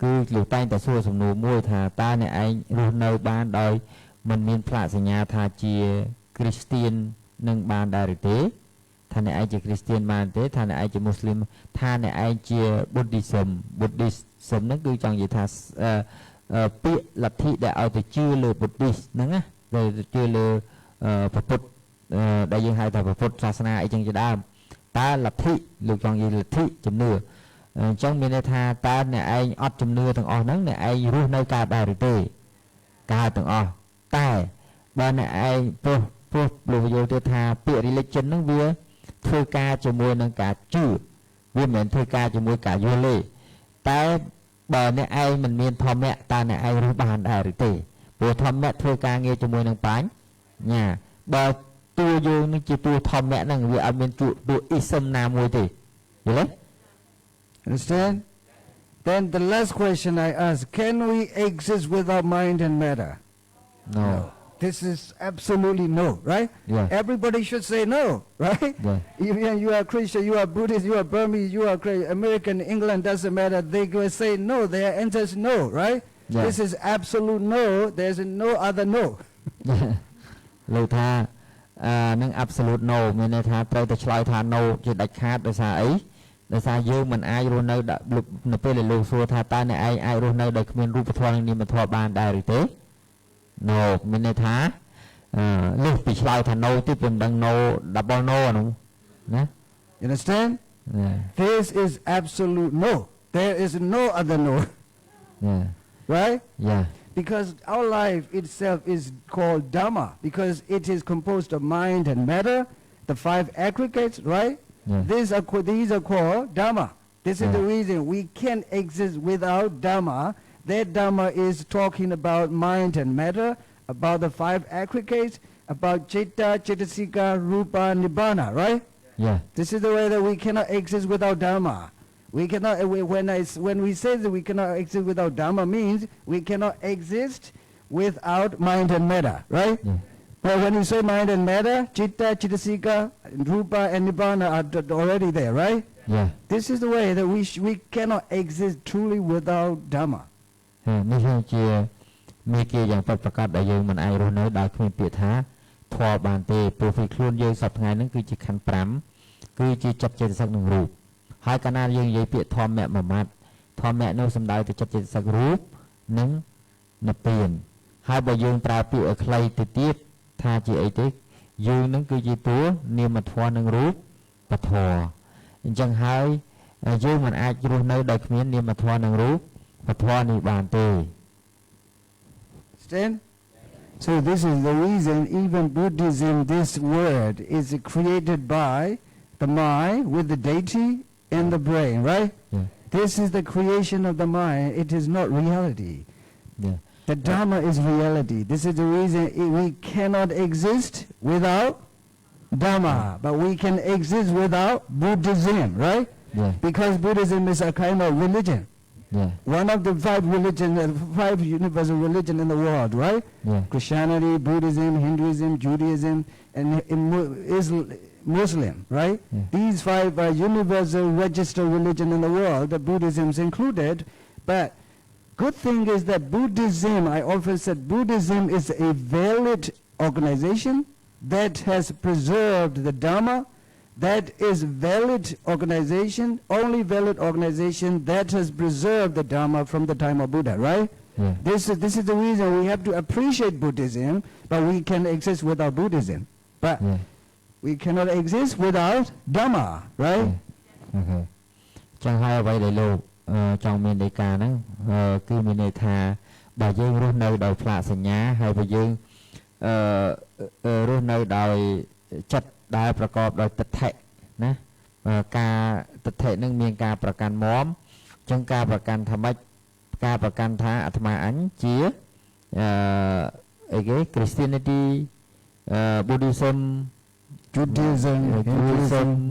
គឺលោកតែងតែសួរសំណួរមួយថាតើអ្នកឯងរស់នៅបានដោយមិនមានផ្លាកសញ្ញាថាជាគ្រីស្ទៀននឹងបានដែរឬទេថាអ្នកឯងជាគ្រីស្ទៀនបានទេថាអ្នកឯងជាមូស្លីមថាអ្នកឯងជា Buddhism ហ្នឹងគឺចង់និយាយថាពាក្យលទ្ធិដែលឲ្យទៅជឿលើ Buddhist ហ្នឹងណាដែលជឿលើព្រះពុទ្ធដែលយើងហៅថាព្រះពុទ្ធសាសនាអីចឹងជាដើមតើលទ្ធិលោកចង់និយាយលទ្ធិជំនឿអញ្ចឹងមានន័យថាតើអ្នកឯងអត់ជំនឿទាំងអស់ហ្នឹងអ្នកឯងរស់នៅកើតដែរឬទេកើតទាំងអស់តែបើអ្នកឯងព្រោះលោកយល់ទៅថាពាក្យ religion ហ្នឹងវាធ្វើការជាមួយនឹងការជឿវាមិនមែនធ្វើការជាមួយការយល់ទេតែបើអ្នកឯងមិនមានធម្មៈតើអ្នកឯងរស់បានដែរឬទេព្រោះធម្មៈធ្វើការងារជាមួយនឹងបញ្ញាបើតួយើងនឹងជាតួធម្មៈហ្នឹងវាអត់មានតួអ៊ីសឹមណាមួយទេយល់ទេ Understand? Then the last question I ask, can we exist without mind and matter? No. This is absolutely no, right? Yeah. Everybody should say no, right? Yeah. Even you are Christian, you are Buddhist, you are Burmese, you are American, England, doesn't matter. They will say no, their answers no, right? Yeah. This is absolute no, there's no other no. លោកថានឹង absolute no មានន័យថាត្រូវតែឆ្លើយថា no ជាដាច់ខាតដោយសារអីដោយសារយើងមិនអាចរស់នៅនៅពេលដែលលោកសួរថាតើអ្នកឯងអាចរស់នៅដោយគ្មានរូបធម៌និងនាមធម៌បានដែរឬទេ no មានន័យថាលើសពីឆ្លើយថា no ទៀតវាមិនដឹង no double no អានោះណា You understand? Yeah. This is absolute no. There is no other no. Yeah. Right? Yeah. Because our life itself is called Dhamma because it is composed of mind and matter, the 5 aggregates, right? Yeah. These are called Dhamma. This is the reason we can't exist without Dhamma. That Dhamma is talking about mind and matter, about the 5 aggregates, about Citta, Cittasika, Rupa, Nibbana, right? Yeah. This is the way that we cannot exist without Dhamma. We cannot. When we say that we cannot exist without Dhamma, means we cannot exist without mind and matter, right? Yeah. But when you say mind and matter, Citta, Cittasika, Rupa, and Nibbana are already there, right? Yeah. This is the way that we cannot exist truly without Dhamma. នេះគឺជាមេគាយ៉ាងពិតប្រាកដដែលយើងមិនអាចរស់នៅដោយគ្មានពាក្យថាធម៌បានទេព្រោះខ្លួនយើងសពថ្ងៃហ្នឹងគឺជាខណ្ឌ5គឺជាចិត្តចេតសិកនឹងរូបហើយកាលណាយើងនិយាយពាក្យធម្មៈមួយម៉ាត់ធម្មៈនោះសំដៅទៅចិត្តចេតសិករូបនិងនិព្វានហើយបើយើងប្រើពាក្យឲ្យខ្លីទៅទៀតថាជាអីទេយើងនឹងគឺជាតួនាមធម៌និងរូបពធអញ្ចឹងហើយយើងមិនអាចរស់នៅដោយគ្មាននាមធម៌និងរូបពធនេះបានទេ Understand? So this is the reason even Buddhism, this word is created by the mind with the deity and the brain, right? Yeah. This is the creation of the mind. It is not reality. Yeah. The Dharma is reality. This is the reason we cannot exist without Dharma, but we can exist without Buddhism, right? Yeah. Because Buddhism is a kind of religion. Yeah. One of the five universal religion in the world, right? Yeah. Christianity, Buddhism, Hinduism, Judaism, and Muslim, right? Yeah. These five are universal registered religion in the world, the Buddhism is included. But good thing is that Buddhism, I often said Buddhism is a valid organization that has preserved the Dharma. That is valid organization, only valid organization that has preserved the Dharma from the time of Buddha, right? Yeah. This is the reason we have to appreciate Buddhism, but we can exist without Buddhism. But Yeah. we cannot exist without Dhamma, right? Okay. ចឹងហើយអ្វីដែលលោកចង់មាននៃការហ្នឹងគឺមានន័យថាបើយើងរស់នៅដោយផ្លាកសញ្ញាហើយបើយើងរស់នៅដោយចិត្តដែលប្រកបដោយទិដ្ឋិណាការទិដ្ឋិនឹងមានការប្រកាន់មាំចឹងការប្រកាន់ថាម៉េចការប្រកាន់ថាអាត្មាអញជាអីគេ Christianity Buddhism Judaism,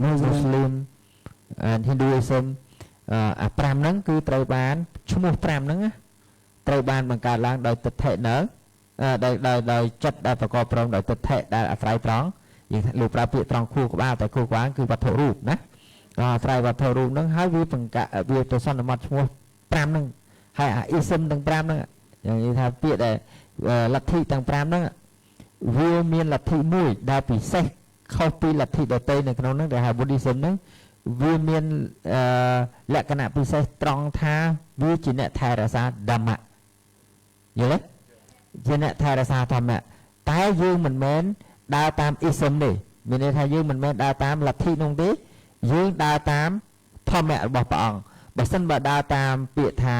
Muslim and Hinduism អា5ហ្នឹងគឺត្រូវបានឈ្មោះ5ហ្នឹងត្រូវបានបង្កើតឡើងដោយទិដ្ឋិនៅដោយចិត្តដែលប្រកបព្រមដោយទិដ្ឋិដែលអាស្រ័យត្រង់យើងលោកប្រើពាក្យត្រង់ខួរក្បាលតែខួរក្បាលគឺវត្ថុរូបណាអាស្រ័យវត្ថុរូបហ្នឹងហើយវាបង្កើតវាទៅសន្មតឈ្មោះ5ហ្នឹងហើយអា ism ទាំង5ហ្នឹងយ៉ាងនិយាយថាពាក្យដែលលទ្ធិទាំង5ហ្នឹងវាមានលទ្ធិមួយដែលពិសេសខុសពីលទ្ធិដទៃនៅក្នុងហ្នឹងដែលហៅ Buddhism ហ្នឹងវាមានលក្ខណៈពិសេសត្រង់ថាវាជាអ្នកថែរក្សាធម្មៈយល់ទេជាអ្នកថែរក្សាធម្មៈតែយើងមិនមែនដើរតាម ism ទេមានន័យថាយើងមិនមែនដើរតាមលទ្ធិនោះទេយើងដើរតាមធម្មៈរបស់ព្រះអង្គបើសិនបើដើរតាមពាក្យថា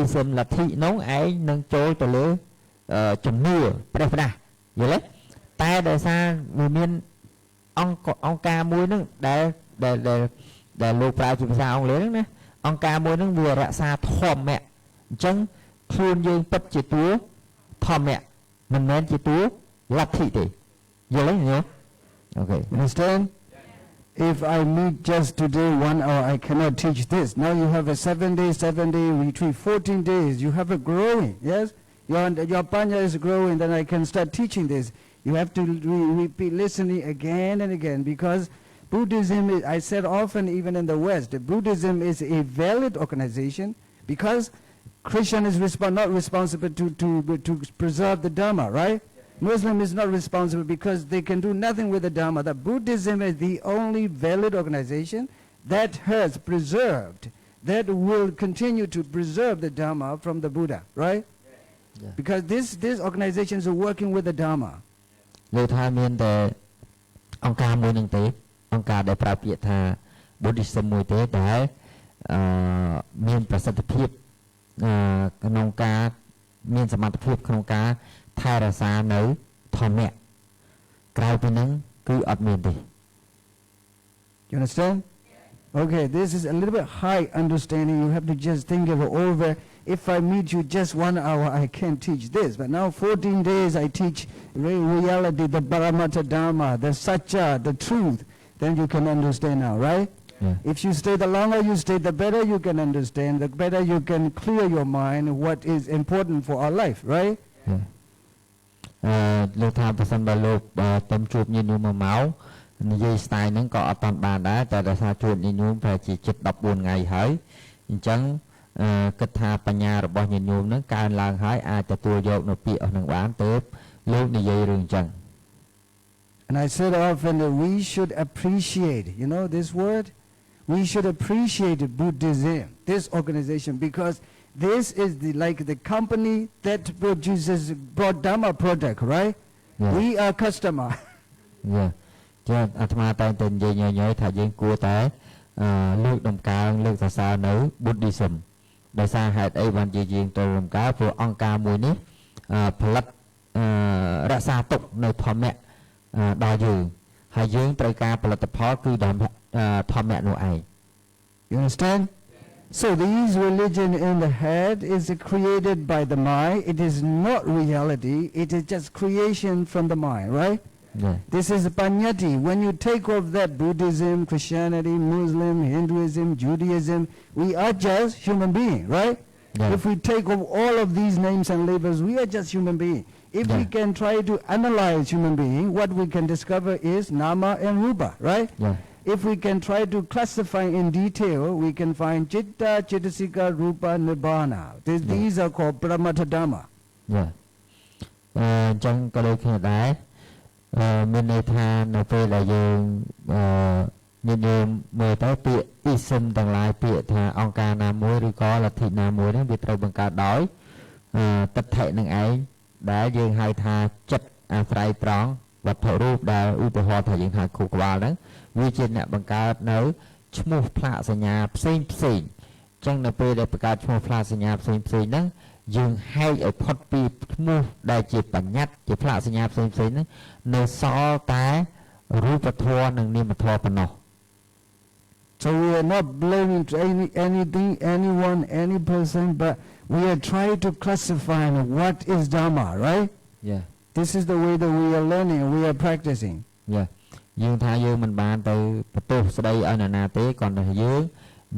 ism លទ្ធិនោះឯងនឹងចូលទៅលើជំនឿព្រះផ្ដាស់យល់ទេតែដោយសារវាមានអង្គការមួយហ្នឹងដែលលោកប្រើជាភាសាអង់គ្លេសហ្នឹងណាអង្គការមួយហ្នឹងវារក្សាធម្មៈអញ្ចឹងខ្លួនយើងពិតជាតួធម្មៈមិនមែនជាតួលទ្ធិទេយល់ទេញោម Okay understand? If I meet just today 1 hour, I cannot teach this. Now you have a 7-day retreat, 14 days. You have it growing, yes? Your panya is growing, then I can start teaching this. You have to repeat listening again and again because Buddhism is, I said often even in the West, Buddhism is a valid organization because Christian is not responsible to preserve the Dharma, right? Muslim is not responsible because they can do nothing with the Dharma. The Buddhism is the only valid organization that has preserved, that will continue to preserve the Dharma from the Buddha, right? Yeah. Because these organizations are working with the Dharma. លោកថាមានតែអង្គការមួយនឹងទេអង្គការដែលប្រើពាក្យថា Buddhism មួយទេដែលមានប្រសិទ្ធភាពក្នុងការមានសមត្ថភាពក្នុងការថែរក្សានៅធម្មៈក្រៅពីហ្នឹងគឺអត់មានទេ You understand? Okay, this is a little bit high understanding. You have to just think of it over. If I meet you just 1 hour, I can't teach this. But now 14 days I teach reality, the Paramata Dharma, the Satya, the truth. Then you can understand now, right? Yeah. If you stay, the longer you stay, the better you can understand, the better you can clear your mind what is important for our life, right? លោកថាប្រសិនបើលោកទៅជួបញាតិញោម1ម៉ោងនិយាយស្ទាយហ្នឹងក៏អត់តាន់បានដែរតែដោយសារជួបញាតិញោមប្រហែលជាជិត14ថ្ងៃហើយអញ្ចឹងគិតថាបញ្ញារបស់ញាតិញោមហ្នឹងកើនឡើងហើយអាចទទួលយកនៅពាក្យអស់ហ្នឹងបានទើបលោកនិយាយរឿងអញ្ចឹង And I said often that we should appreciate, you know this word? We should appreciate Buddhism, this organization, because this is like the company that brought Dhamma product, right? Yeah. We are customer. Yeah. ចាអាត្មាតែងតែនិយាយញយថាយើងគួរតែលើកដំកើងលើកសរសើរនៅ Buddhism ដោយសារហេតុអីបានជាយើងត្រូវដំកើងព្រោះអង្គការមួយនេះផលិត រក្សាទុកនៅធម្មៈដល់យើងហើយយើងត្រូវការផលិតផលគឺធម្មៈនោះឯង You understand? So these religion in the head is created by the mind. It is not reality. It is just creation from the mind, right? Yeah. This is panyati. When you take off that Buddhism, Christianity, Muslim, Hinduism, Judaism, we are just human beings, right? Yeah. If we take off all of these names and labels, we are just human beings. If we can try to analyze human being, what we can discover is nama and rupa, right? Yeah. If we can try to classify in detail, we can find chitta, chittasika, rupa, nibbana. These are called paramata dhamma. Yeah. ចឹងក៏ដូចគ្នាដែរមានន័យថានៅពេលដែលយើងញាតិញោមមើលទៅពាក្យអ៊ីសឹមទាំងឡាយពាក្យថាអង្គការណាមួយឬក៏លទ្ធិណាមួយនេះវាត្រូវបង្កើតដោយទិដ្ឋិនឹងឯងដែលយើងហៅថាចិត្តអាស្រ័យត្រង់វត្ថុរូបដែលឧទាហរណ៍ថាយើងហៅគូក្បាលហ្នឹងវាជាអ្នកបង្កើតនៅឈ្មោះផ្លាកសញ្ញាផ្សេងផ្សេងអញ្ចឹងនៅពេលដែលបង្កើតឈ្មោះផ្លាកសញ្ញាផ្សេងផ្សេងហ្នឹងយើងហែកឲ្យផុតពីឈ្មោះដែលជាបញ្ញត្តិជាផ្លាកសញ្ញាផ្សេងផ្សេងហ្នឹងនៅសល់តែរូបធម៌និងនាមធម៌ប៉ុណ្ណោះ So we are not blaming anything, anyone, any person, but we are trying to classify what is Dhamma, right? Yeah. This is the way that we are learning, we are practicing. Yeah. យើងថាយើងមិនបានទៅបន្ទោសស្ដីឲ្យអ្នកណាទេគ្រាន់តែយើង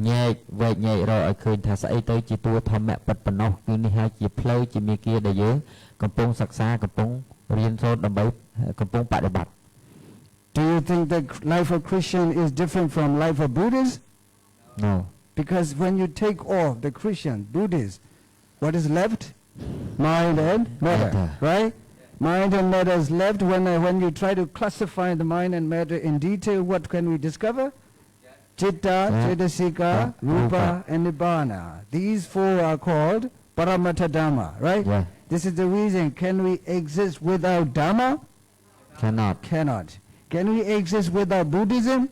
ញែកវែកញែករកឲ្យឃើញថាស្អីទៅជាតួធម្មៈពិតប៉ុណ្ណោះគឺនេះហើយជាផ្លូវជាមាគ៌ាដែលយើងកំពុងសិក្សាកំពុងរៀនសូត្រដើម្បីកំពុងបដិបត្តិ Do you think that life of Christian is different from life of Buddhist? No. Because when you take off the Christian, Buddhist, what is left? Mind and matter, right? Mind and matter is left. When you try to classify the mind and matter in detail, what can we discover? Chitta, Chaitasika, Rupa, and Nibbana. These four are called Paramata Dhamma, right? Yeah. This is the reason. Can we exist without Dhamma? Cannot. Cannot. Can we exist without Buddhism?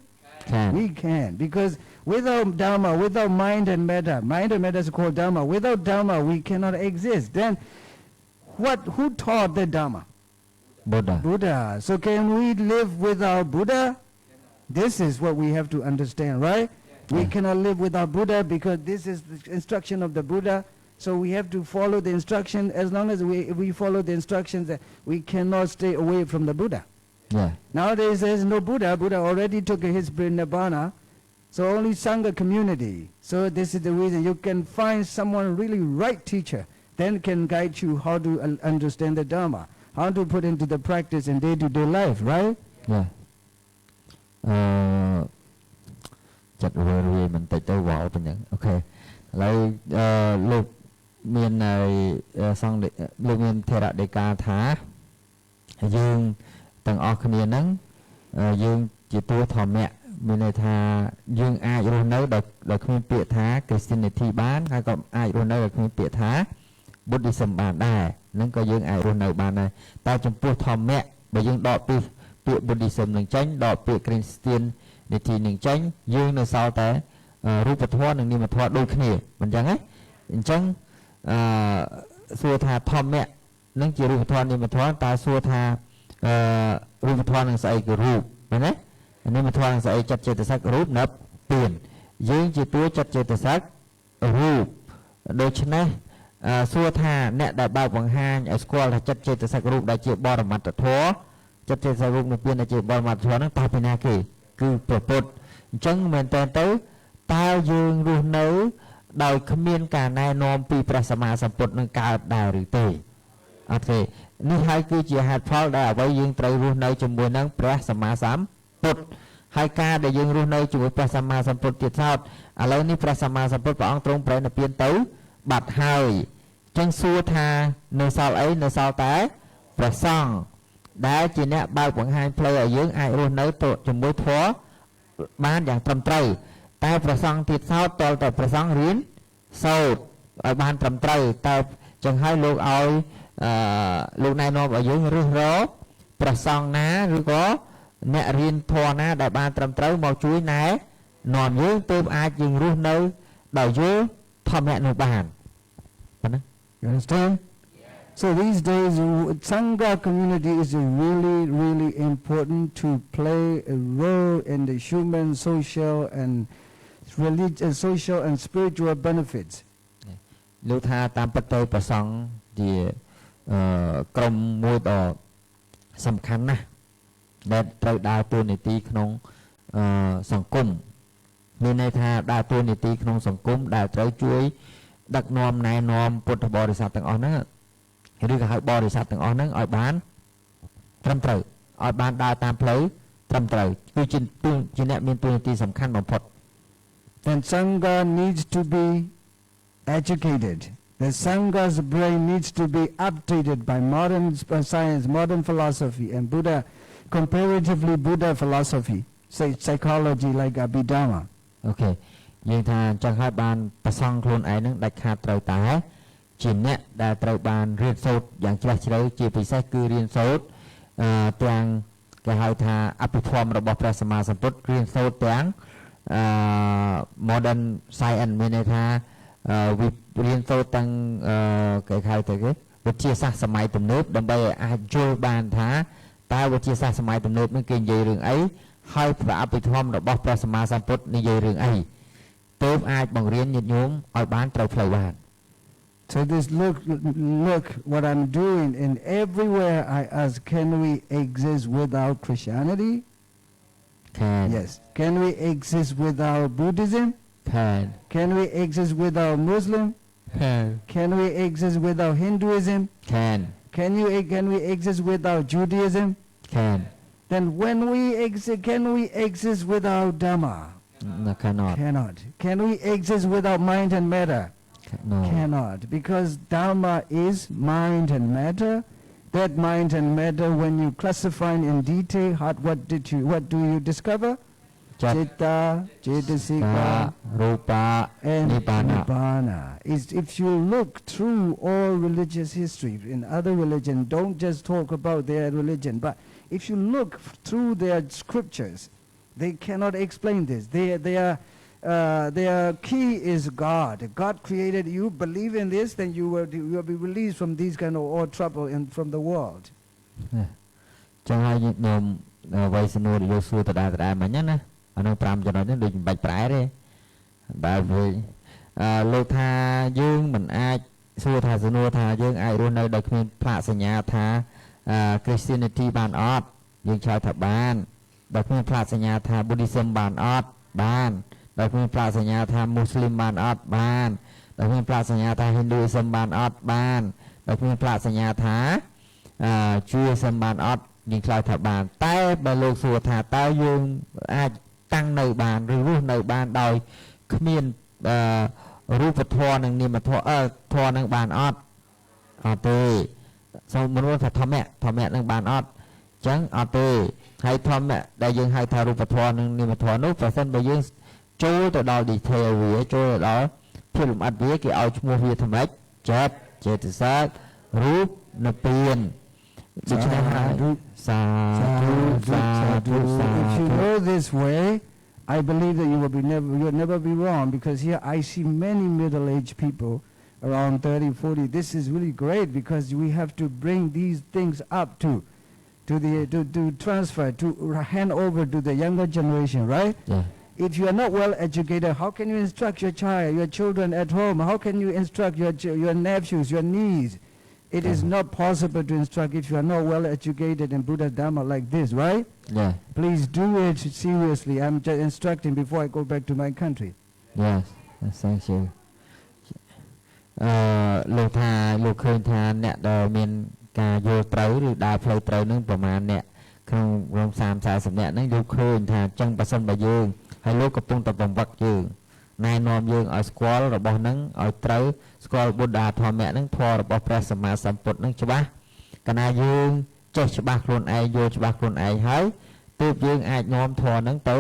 Can. We can. Because without Dhamma, without mind and matter is called Dhamma. Without Dhamma, we cannot exist. Then, who taught the Dhamma? Buddha. Buddha. So can we live without Buddha? This is what we have to understand, right? We cannot live without Buddha because this is the instruction of the Buddha. So we have to follow the instruction. As long as we follow the instructions, we cannot stay away from the Buddha. Yeah. Nowadays there is no Buddha. Buddha already took his Nibbana. So only Sangha community. So this is the reason you can find someone really right teacher. Then can guide you how to understand the Dhamma. How to put into the practice in day-to-day life, right? Yeah. ចិត្តរួយបន្តិចទៅវ៉ាវប៉ុណ្ណឹងអូខេឥឡូវលោកមានលោកមានធរៈដីកាថាយើងទាំងអស់គ្នាហ្នឹងយើងជាតួធម្មៈមានន័យថាយើងអាចរស់នៅដោយគ្មានពាក្យថា Christianity បានហើយក៏អាចរស់នៅដោយគ្មានពាក្យថា Buddhism បានដែរហ្នឹងក៏យើងអាចរស់នៅបានដែរតែចំពោះធម្មៈបើយើងដកពីពាក្យ Buddhism នឹងចេញដកពាក្យ Christianity នឹងចេញយើងនៅសល់តែរូបធម៌និងនាមធម៌ដូចគ្នាមិនចឹងទេអញ្ចឹងសួរថាធម្មៈនឹងជារូបធម៌នាមធម៌តើសួរថារូបធម៌នឹងស្អីគឺរូបមែនទេនាមធម៌នឹងស្អីចិត្តចេតសិករូបនឹបពៀនយើងជាតួចិត្តចេតសិករូបដូច្នេះសួរថាអ្នកដែលបើកបង្ហាញឲ្យស្គាល់ថាចិត្តចេតសិករូបដែលជាបរមត្ថធម៌ចិត្តចេតសិករូបនៅពៀនដែលជាបរមត្ថធម៌ហ្នឹងតើពីណាគេគឺព្រះពុទ្ធអញ្ចឹងមែនតើតើយើងរស់នៅដោយគ្មានការណែនាំពីព្រះសម្មាសម្ពុទ្ធនឹងកើតដែរឬទេអត់ទេនេះហើយគឺជាហេតុផលដែលអ្វីយើងត្រូវរស់នៅជាមួយនឹងព្រះសម្មាសម្ពុទ្ធហើយការដែលយើងរស់នៅជាមួយព្រះសម្មាសម្ពុទ្ធទៀតសោតឥឡូវនេះព្រះសម្មាសម្ពុទ្ធព្រះអង្គទ្រង់ប្រែនិព្វានទៅបាត់ហើយចឹងសួរថានៅសល់អីនៅសល់តែព្រះសង្ឃដែលជាអ្នកបើកបង្ហាញផ្លូវឲ្យយើងអាចរស់នៅជាមួយធម៌បានយ៉ាងត្រឹមត្រូវតែព្រះសង្ឃទៀតសោតតលតែព្រះសង្ឃរៀនសូត្រឲ្យបានត្រឹមត្រូវតើចឹងហើយលោកឲ្យលោកណែនាំឲ្យយើងរើសរកព្រះសង្ឃណាឬក៏អ្នករៀនធម៌ណាដែលបានត្រឹមត្រូវមកជួយណែនាំយើងទើបអាចយើងរស់នៅដោយយល់ធម្មៈនោះបានប៉ុណ្ណា You understand? So these days, Sangha community is really, really important to play a role in the human, social, and religious, social and spiritual benefits. លោកថាតាមពិតទៅប្រសង់ជាក្រុមមួយដ៏សំខាន់ណាស់ដែលត្រូវដើរតួនាទីក្នុងសង្គមមានន័យថាដើរតួនាទីក្នុងសង្គមដែលត្រូវជួយដឹកនាំណែនាំពុទ្ធបរិស័ទទាំងអស់ហ្នឹងឬក៏ហៅបរិស័ទទាំងអស់ហ្នឹងឲ្យបានត្រឹមត្រូវឲ្យបានដើរតាមផ្លូវត្រឹមត្រូវគឺជាអ្នកមានតួនាទីសំខាន់បំផុត Then Sangha needs to be educated. The Sangha's brain needs to be updated by modern science, modern philosophy, and Buddha, comparatively Buddha philosophy, say psychology like Abhidhamma. Okay. យើងថាចង់ឲ្យបានប្រសង់ខ្លួនឯងនឹងដាច់ខាតត្រូវតែជាអ្នកដែលត្រូវបានរៀនសូត្រយ៉ាងជ្រះជ្រៅជាពិសេសគឺរៀនសូត្រទាំងគេហៅថាអភិធម្មរបស់ព្រះសម្មាសម្ពុទ្ធរៀនសូត្រទាំងmodern science មានន័យថារៀនសូត្រទាំងគេហៅទៅគេវិទ្យាសាស្ត្រសម័យទំនើបដើម្បីឲ្យអាចយល់បានថាតើវិទ្យាសាស្ត្រសម័យទំនើបនឹងគេនិយាយរឿងអីហើយប្រអភិធម្មរបស់ព្រះសម្មាសម្ពុទ្ធនិយាយរឿងអីទើបអាចបង្រៀនញាតិញោមឲ្យបានត្រូវផ្លូវបាន So this look what I'm doing, and everywhere I ask, can we exist without Christianity? Can. Yes. Can we exist without Buddhism? Can. Can we exist without Muslim? Can. Can we exist without Hinduism? Can. Can we exist without Judaism? Can. Then when we exist, can we exist without Dhamma? No, cannot. Cannot. Can we exist without mind and matter? No. Cannot, because Dhamma is mind and matter. That mind and matter, when you classify in detail, what do you discover? Citta, Cetasika, Rupa, and Nibbana. Nibbana. If you look through all religious history in other religion, don't just talk about their religion, but if you look through their scriptures, they cannot explain this. Their key is God. God created you. Believe in this, then you will be released from these kind of all trouble and from the world. ចឹងហើយញោមវ័យសនួរយកសួរតដែរមិញណាអានោះ5ចំណុចនេះដូចមិនបាច់ប្រែទេបែបវិញលោកថាយើងមិនអាចសួរថាសនួរថាយើងអាចរស់នៅដោយគ្មានផ្លាកសញ្ញាថា Christianity បានអត់យើងឆ្លើយថាបានដោយគ្មានផ្លាកសញ្ញាថា Buddhism បានអត់បានដោយគ្មានផ្លាកសញ្ញាថា Muslim បានអត់បានដោយគ្មានផ្លាកសញ្ញាថា Hinduism បានអត់បានដោយគ្មានផ្លាកសញ្ញាថា Judaism បានអត់យើងឆ្លើយថាបានតែបើលោកសួរថាតើយើងអាចតាំងនៅបានឬរស់នៅបានដោយគ្មានរូបធម៌និងនាមធម៌ធម៌នឹងបានអត់ទេសូមមនុស្សថាធម្មៈនឹងបានអត់អញ្ចឹងអត់ទេហើយធម្មៈដែលយើងហៅថារូបធម៌និងនាមធម៌នោះប្រសិនបើយើងចូលទៅដល់ detail វាចូលទៅដល់ភាពលម្អិតវាគេឲ្យឈ្មោះវាថាម៉េចចិត្តចេតសិករូបនិព្វានដូច្នេះហើយសាធុ If you know this way, I believe that you will never be wrong, because here I see many middle-aged people around 30, 40. This is really great because we have to bring these things up to transfer, to hand over to the younger generation, right? Yeah. If you are not well educated, how can you instruct your child, your children at home? How can you instruct your nephews, your niece? It is not possible to instruct if you are not well educated in Buddha Dhamma like this, right? Yeah. Please do it seriously. I'm just instructing before I go back to my country. Yes, thank you. លោកថាលោកឃើញថាអ្នកដែលមានការយល់ត្រូវឬដើរផ្លូវត្រូវនឹងប្រមាណអ្នកក្នុងរំ30-40អ្នកហ្នឹងលោកឃើញថាចឹងបើសិនបើយើងហើយលោកកំពុងតែបង្វឹកយើងណែនាំយើងឲ្យស្គាល់របស់ហ្នឹងឲ្យត្រូវស្គាល់បុណ្យធម៌ហ្នឹងធម៌របស់ព្រះសម្មាសម្ពុទ្ធហ្នឹងច្បាស់កាលណាយើងចេះច្បាស់ខ្លួនឯងយល់ច្បាស់ខ្លួនឯងហើយទើបយើងអាចនាំធម៌ហ្នឹងទៅ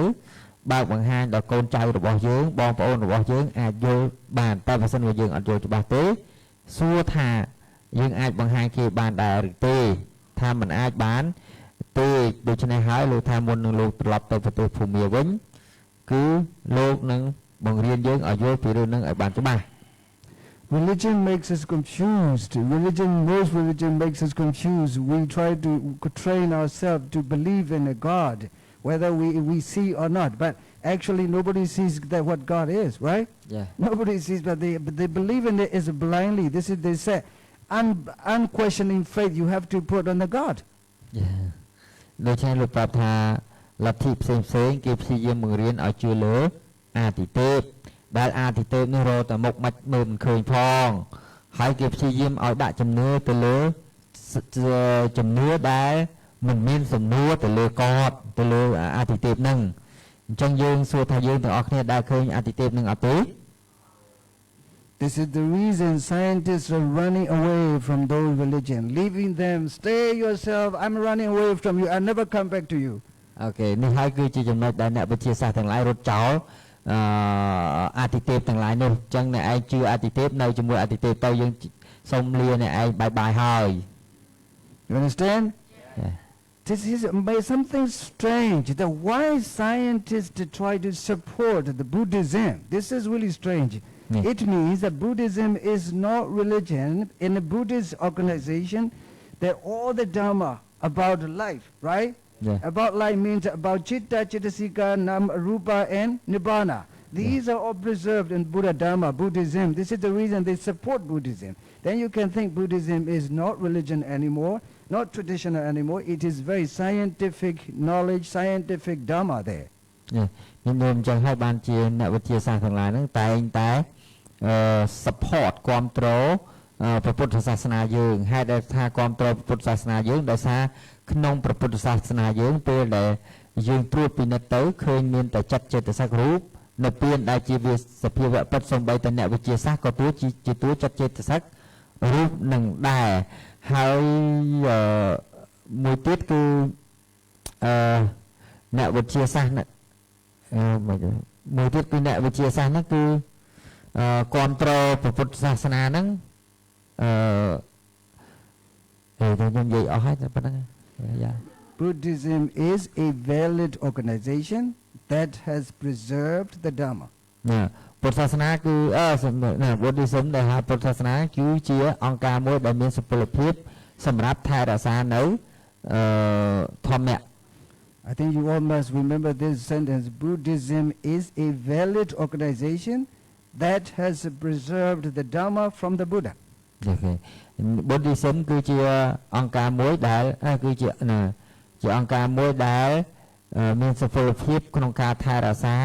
បើកបង្ហាញដល់កូនចៅរបស់យើងបងប្អូនរបស់យើងអាចយល់បានតែបើសិនជាយើងអត់យល់ច្បាស់ទេសួរថាយើងអាចបង្ហាញគេបានដែរឬទេថាមិនអាចបានទេដូច្នេះហើយលោកថាមុននឹងលោកត្រឡប់ទៅប្រទេសភូមាវិញគឺលោកនឹងបង្រៀនយើងឲ្យយល់ពីរឿងហ្នឹងឲ្យបានច្បាស់ Religion makes us confused. Most religion makes us confused. We try to train ourselves to believe in a God, whether we see or not. But actually, nobody sees that what God is, right? Yeah. Nobody sees, but they believe in it is blindly. This is they say, unquestioning faith. You have to put on the God. Yeah. ដូចជាលោកប្រាប់ថាលទ្ធិផ្សេងៗគេព្យាយាមបង្រៀនឲ្យជឿលើអាទិទេពដែលអាទិទេពនោះរកតែមុខមិនមើលមិនឃើញផងហើយគេព្យាយាមឲ្យដាក់ជំនឿទៅលើជំនឿដែលមិនមានសំណួរទៅលើកតទៅលើអាទិទេពហ្នឹងអញ្ចឹងយើងសួរថាយើងទាំងអស់គ្នាដែលឃើញអាទិទេពហ្នឹងអត់ទេ This is the reason scientists are running away from those religions, leaving them. Stay yourself. I'm running away from you. I'll never come back to you. Okay, នេះហើយគឺជាចំណុចដែលអ្នកវិទ្យាសាស្ត្រទាំងឡាយរត់ចោលអាទិទេពទាំងឡាយនោះអញ្ចឹងអ្នកឯងជឿអាទិទេពនៅជាមួយអាទិទេពទៅយើងសូមលាអ្នកឯងបាយបាយហើយ You understand? Yeah. This is something strange. That why scientists try to support the Buddhism? This is really strange. Yeah. It means that Buddhism is not religion. In a Buddhist organization, that all the Dharma about life, right? Yeah. About life means about Chitta, Chittasika, Nam, Rupa, and Nibbana. These are all preserved in Buddha Dharma, Buddhism. This is the reason they support Buddhism. Then you can think Buddhism is not religion anymore, not traditional anymore. It is very scientific knowledge, scientific Dharma there. មានន័យអញ្ចឹងហើយបានជាអ្នកវិទ្យាសាស្ត្រទាំងឡាយហ្នឹងតែងតែsupport គាំទ្រព្រះពុទ្ធសាសនាយើងហេតុដែលថាគាំទ្រព្រះពុទ្ធសាសនាយើងដោយសារក្នុងព្រះពុទ្ធសាសនាយើងពេលដែលយើងត្រួតពិនិត្យទៅឃើញមានតែចិត្តចេតសិករូបនៅពេលដែលជាវាសភាវៈពិតសំបីតែអ្នកវិទ្យាសាស្ត្រក៏ទួជាទួចិត្តចេតសិករូបនឹងដែរហើយមួយទៀតគឺអ្នកវិទ្យាសាស្ត្រមួយទៀតគឺអ្នកវិទ្យាសាស្ត្រហ្នឹងគឺគាំទ្រព្រះពុទ្ធសាសនាហ្នឹងខ្ញុំនិយាយអស់ហើយតែប៉ុណ្្នឹងយ៉ា Buddhism is a valid organization that has preserved the Dharma. ណាពុទ្ធសាសនាគឺBuddhism ដែលហៅពុទ្ធសាសនាគឺជាអង្គការមួយដែលមានសុពលភាពសម្រាប់ថែរក្សានៅធម្មៈ I think you all must remember this sentence. Buddhism is a valid organization that has preserved the Dharma from the Buddha. Okay. Buddhism គឺជាអង្គការមួយដែលគឺជាអង្គការមួយដែលមានសុពលភាពក្នុងការថែរក្សា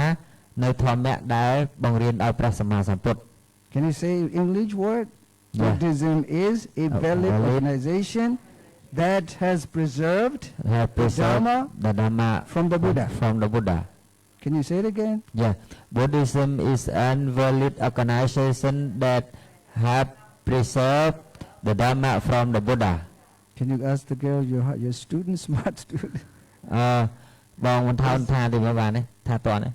នៅធម្មៈដែលបង្រៀនដោយព្រះសម្មាសម្ពុទ្ធ Can you say English word? Yeah. Buddhism is a valid organization that has preserved the Dharma from the Buddha. From the Buddha. Can you say it again? Yeah. Buddhism is an valid organization that have preserved the Dharma from the Buddha. Can you ask the girl, your student, smart student? បងមិនថោនថាទេមើលបានទេថាតន់ទេ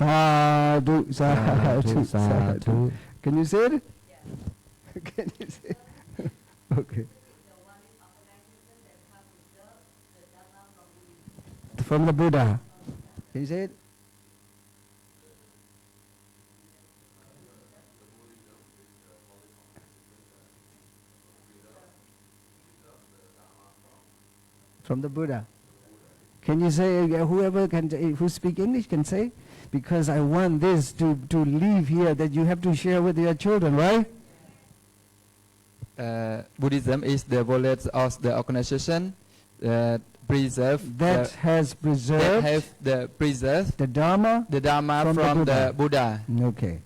Sadhu, sadhu, sadhu. Can you say it? Can you say it? Okay. From the Buddha. Can you say it? From the Buddha. Can you say, whoever who speak English can say? Because I want this to leave here that you have to share with your children, right? Buddhism is the valid of the organization that has preserved the Dharma from the Buddha. Okay.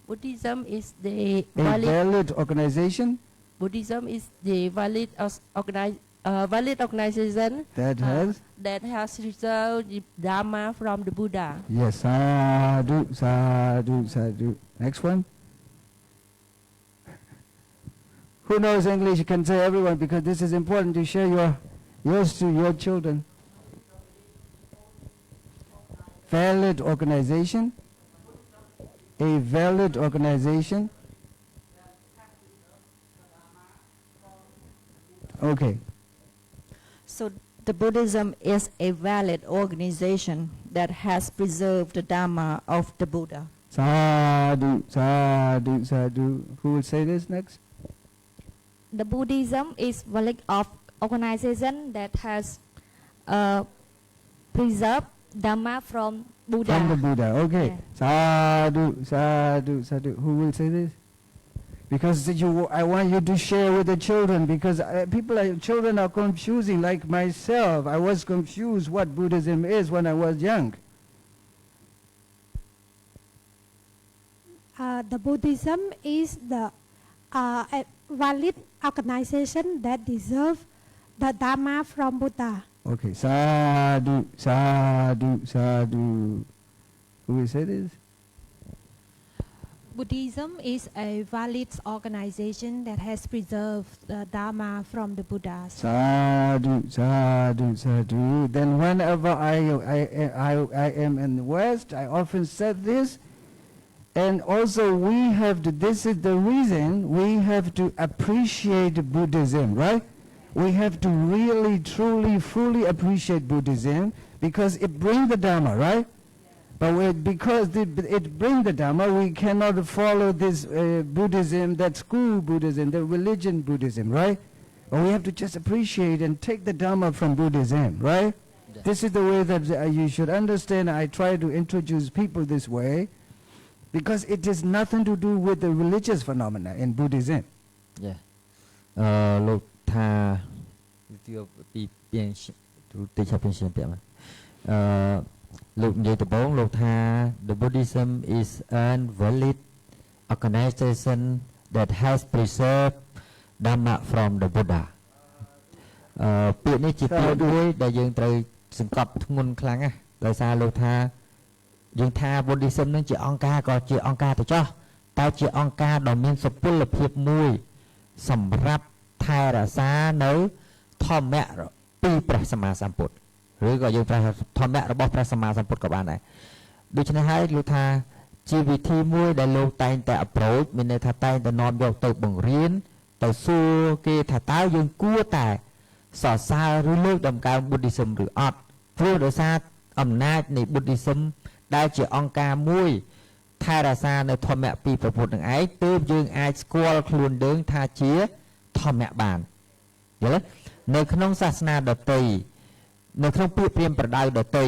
Buddhism is the valid organization. Buddhism is the valid organization that has preserved the Dharma from the Buddha. Yes, sadhu, sadhu, sadhu. Next one. Who knows English? You can say everyone because this is important to share yours to your children. Valid organization. A valid organization Okay. So the Buddhism is a valid organization that has preserved the Dharma of the Buddha. Sadhu, sadhu, sadhu. Who will say this next? The Buddhism is valid of organization that has preserved Dharma from Buddha. From the Buddha. Okay. Yeah. Sadhu, sadhu, sadhu. Who will say this? Because I want you to share with the children, because children are confusing, like myself. I was confused what Buddhism is when I was young. The Buddhism is the a valid organization that deserves the Dharma from Buddha. Okay. Sadhu, sadhu, sadhu. Who will say this? Buddhism is a valid organization that has preserved the Dharma from the Buddhas. Sadhu, sadhu, sadhu. Then whenever I am in the West, I often said this. And also this is the reason we have to appreciate Buddhism, right? We have to really, truly, fully appreciate Buddhism because it brings the Dharma, right? But because it brings the Dharma, we cannot follow this Buddhism, that school Buddhism, the religion Buddhism, right? But we have to just appreciate and take the Dharma from Buddhism, right? Yeah. This is the way that you should understand. I try to introduce people this way because it has nothing to do with the religious phenomena in Buddhism. Yeah. លោកថាពីពីទីឆាប់ពីពីមកលោកនិយាយដំបូងលោកថា the Buddhism is a valid organization that has preserved Dhamma from the Buddha ពាក្យនេះជាពាក្យមួយដែលយើងត្រូវសង្កត់ធ្ងន់ខ្លាំងណាស់ដោយសារលោកថាយើងថា Buddhism នឹងជាអង្គការក៏ជាអង្គការទៅចោះតែជាអង្គការដ៏មានសុពលភាពមួយសម្រាប់ថែរក្សានៅធម្មៈពីព្រះសម្មាសម្ពុទ្ធឬក៏យើងប្រើធម្មៈរបស់ព្រះសម្មាសម្ពុទ្ធក៏បានដែរដូច្នេះហើយលោកថាជាវិធីមួយដែលលោកតែងតែ approach មានន័យថាតែងតែនាំយកទៅបង្រៀនទៅសួរគេថាតើយើងគួរតែសរសើរឬលើកដំកើង Buddhism ឬអត់ព្រោះដោយសារអំណាចនៃ Buddhism ដែលជាអង្គការមួយថែរក្សានៅធម្មៈពីព្រះពុទ្ធនឹងឯងទើបយើងអាចស្គាល់ខ្លួនយើងថាជាធម្មៈបានយល់ទេនៅក្នុងសាសនាដទៃនៅក្នុងពាក្យព្រាហ្មណ៍ប្រដៅដទៃ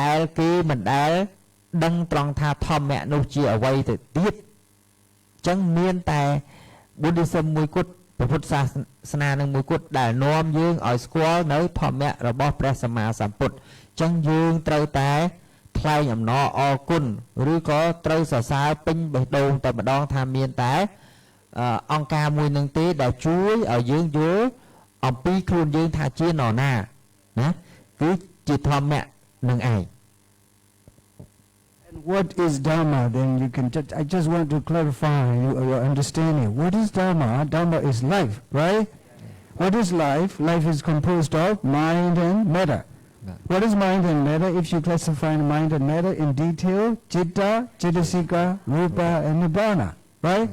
ដែលគេមិនដែលដឹងត្រង់ថាធម្មៈនោះជាអ្វីទៅទៀតអញ្ចឹងមានតែ Buddhism មួយគត់ព្រះពុទ្ធសាសនានឹងមួយគត់ដែលនាំយើងឲ្យស្គាល់នៅធម្មៈរបស់ព្រះសម្មាសម្ពុទ្ធអញ្ចឹងយើងត្រូវតែថ្លែងអំណរអរគុណឬក៏ត្រូវសរសើរពេញបេះដូងតែម្ដងថាមានតែអង្គការមួយនឹងទេដែលជួយឲ្យយើងយល់អំពីខ្លួនយើងថាជានរណាណាគឺជាធម្មៈនឹងឯង And what is Dharma? Then you can I just want to clarify your understanding. What is Dharma? Dharma is life, right? What is life? Life is composed of mind and matter. What is mind and matter? If you classify mind and matter in detail, Chitta, Chittasika, Rupa, and Nibbana, right?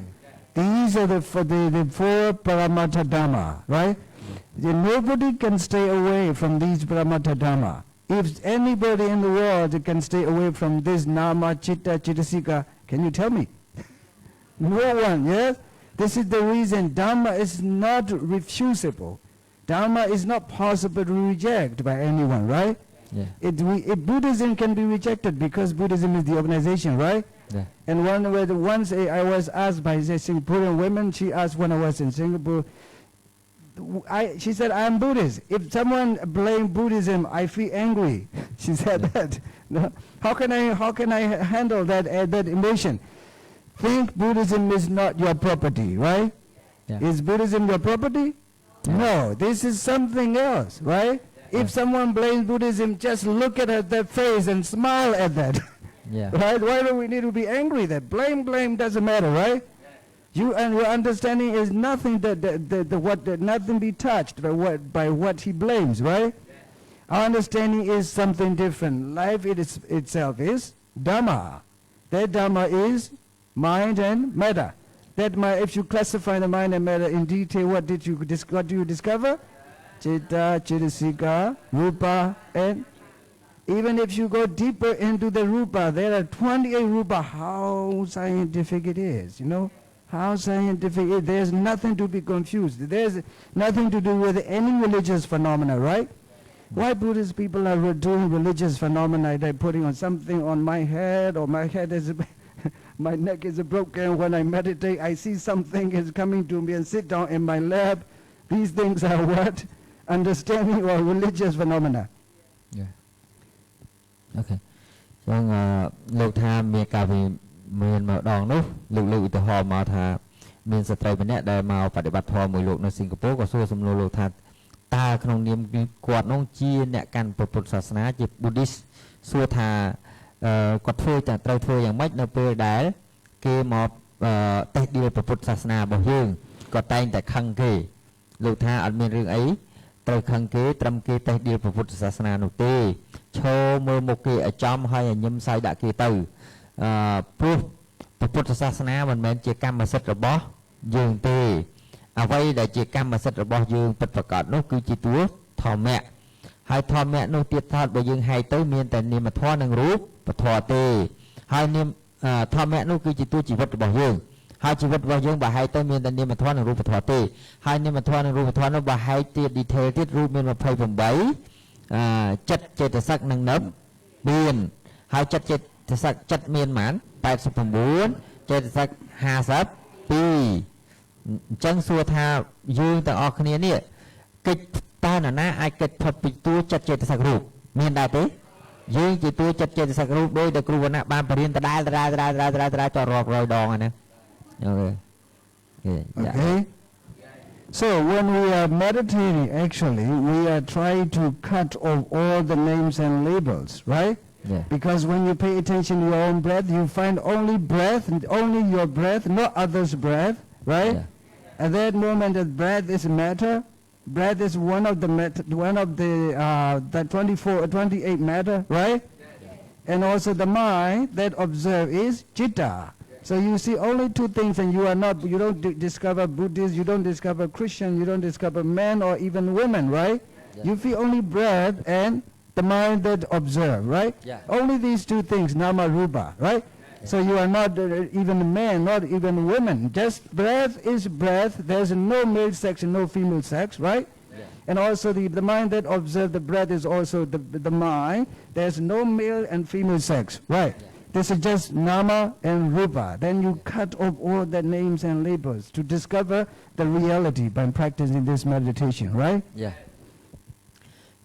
These are the four Paramattha Dhamma, right? Nobody can stay away from these Paramattha Dhamma. If anybody in the world can stay away from this Nama, Chitta, Chittasika, can you tell me? No one, yes? This is the reason Dhamma is not refusable. Dharma is not possible to reject by anyone, right? Yeah. Buddhism can be rejected because Buddhism is the organization, right? Yeah. And once I was asked by the Singaporean woman, she asked when I was in Singapore, she said, I'm Buddhist. If someone blames Buddhism, I feel angry. She said that. No? How can I handle that emotion? Think Buddhism is not your property, right? Yeah. Is Buddhism your property? No, this is something else, right? Yeah. If someone blames Buddhism, just look at their face and smile at that. Yeah. Right? Why do we need to be angry? That blame doesn't matter, right? You and your understanding is nothing nothing be touched by what he blames, right? Our understanding is something different. Life itself is Dhamma. That Dhamma is mind and matter. That mind, if you classify the mind and matter in detail, what do you discover? Chitta, Chittasika, Rupa, and even if you go deeper into the Rupa, there are 28 Rupa. How scientific it is, you know? How scientific it is. There's nothing to be confused. There's nothing to do with any religious phenomena, right? Why Buddhist people are doing religious phenomena? They're putting on something on my head, or my head is, my neck is broken. When I meditate, I see something is coming to me and sit down in my lap. These things are what? Understanding or religious phenomena. Yeah. Okay. ចឹងលោកថាមានការមានមកដងនោះលោកឧទាហរណ៍មកថាមានស្ត្រីម្នាក់ដែលមកបដិបត្តិធម៌មួយលោកនៅសិង្ហបុរីក៏សួរសំណួរលោកថាតើក្នុងនាមគាត់នោះជាអ្នកកាន់ពុទ្ធសាសនាជា Buddhist សួរថាគាត់ធ្វើតែត្រូវធ្វើយ៉ាងម៉េចនៅពេលដែលគេមកតេស្តឌីលពុទ្ធសាសនារបស់យើងគាត់តែងតែខឹងគេលោកថាអត់មានរឿងអីត្រូវខឹងគេត្រឹមគេតេស្តឌីលពុទ្ធសាសនានោះទេឈរមើលមុខគេឲ្យចំហើយឲ្យញឹមសាយដាក់គេទៅព្រោះពុទ្ធសាសនាមិនមែនជាកម្មសិទ្ធិរបស់យើងទេអ្វីដែលជាកម្មសិទ្ធិរបស់យើងពិតប្រាកដនោះគឺជាតួធម្មៈហើយធម្មៈនោះទៀតថតបើយើងហែកទៅមានតែនាមធម៌និងរូបធម៌ទេហើយនាមធម្មៈនោះគឺជាតួជីវិតរបស់យើងហើយជីវិតរបស់យើងបើហែកទៅមានតែនាមធម៌និងរូបធម៌ទេហើយនាមធម៌និងរូបធម៌នោះបើហែកទៀត detail ទៀតរូបមាន28ចិត្តចេតសិកនិងនឹមមានហើយចិត្តចេតសិកចិត្តមានប៉ុន្មាន89ចេតសិក52អញ្ចឹងសួរថាយើងទាំងអស់គ្នានេះកិច្ចតើនរណាអាចកិច្ចផុតពីតួចិត្តចេតសិករូបមានដែរទេយើងជាតួចិត្តចេតសិករូបដោយតែគ្រូវណ្ណៈបានបរៀនដដែលតរាប់រយដងហ្នឹងOkay. So when we are meditating, actually, we are trying to cut off all the names and labels, right? Yeah. Because when you pay attention to your own breath, you find only breath, only your breath, no others' breath, right? Yeah. At that moment, that breath is matter. Breath is one of the 28 matter, right? Yeah. And also the mind that observe is citta. So you see only two things, and you don't discover Buddhist, you don't discover Christian, you don't discover men or even women, right? Yeah. You feel only breath and the mind that observe, right? Yeah. Only these two things, nama rupa, right? Yeah. So you are not even men, not even women. Just breath is breath. There's no male sex and no female sex, right? Yeah. And also the mind that observe the breath is also the mind. There's no male and female sex, right? Yeah. This is just nama and rupa. Then you cut off all the names and labels to discover the reality by practicing this meditation, right? Yeah.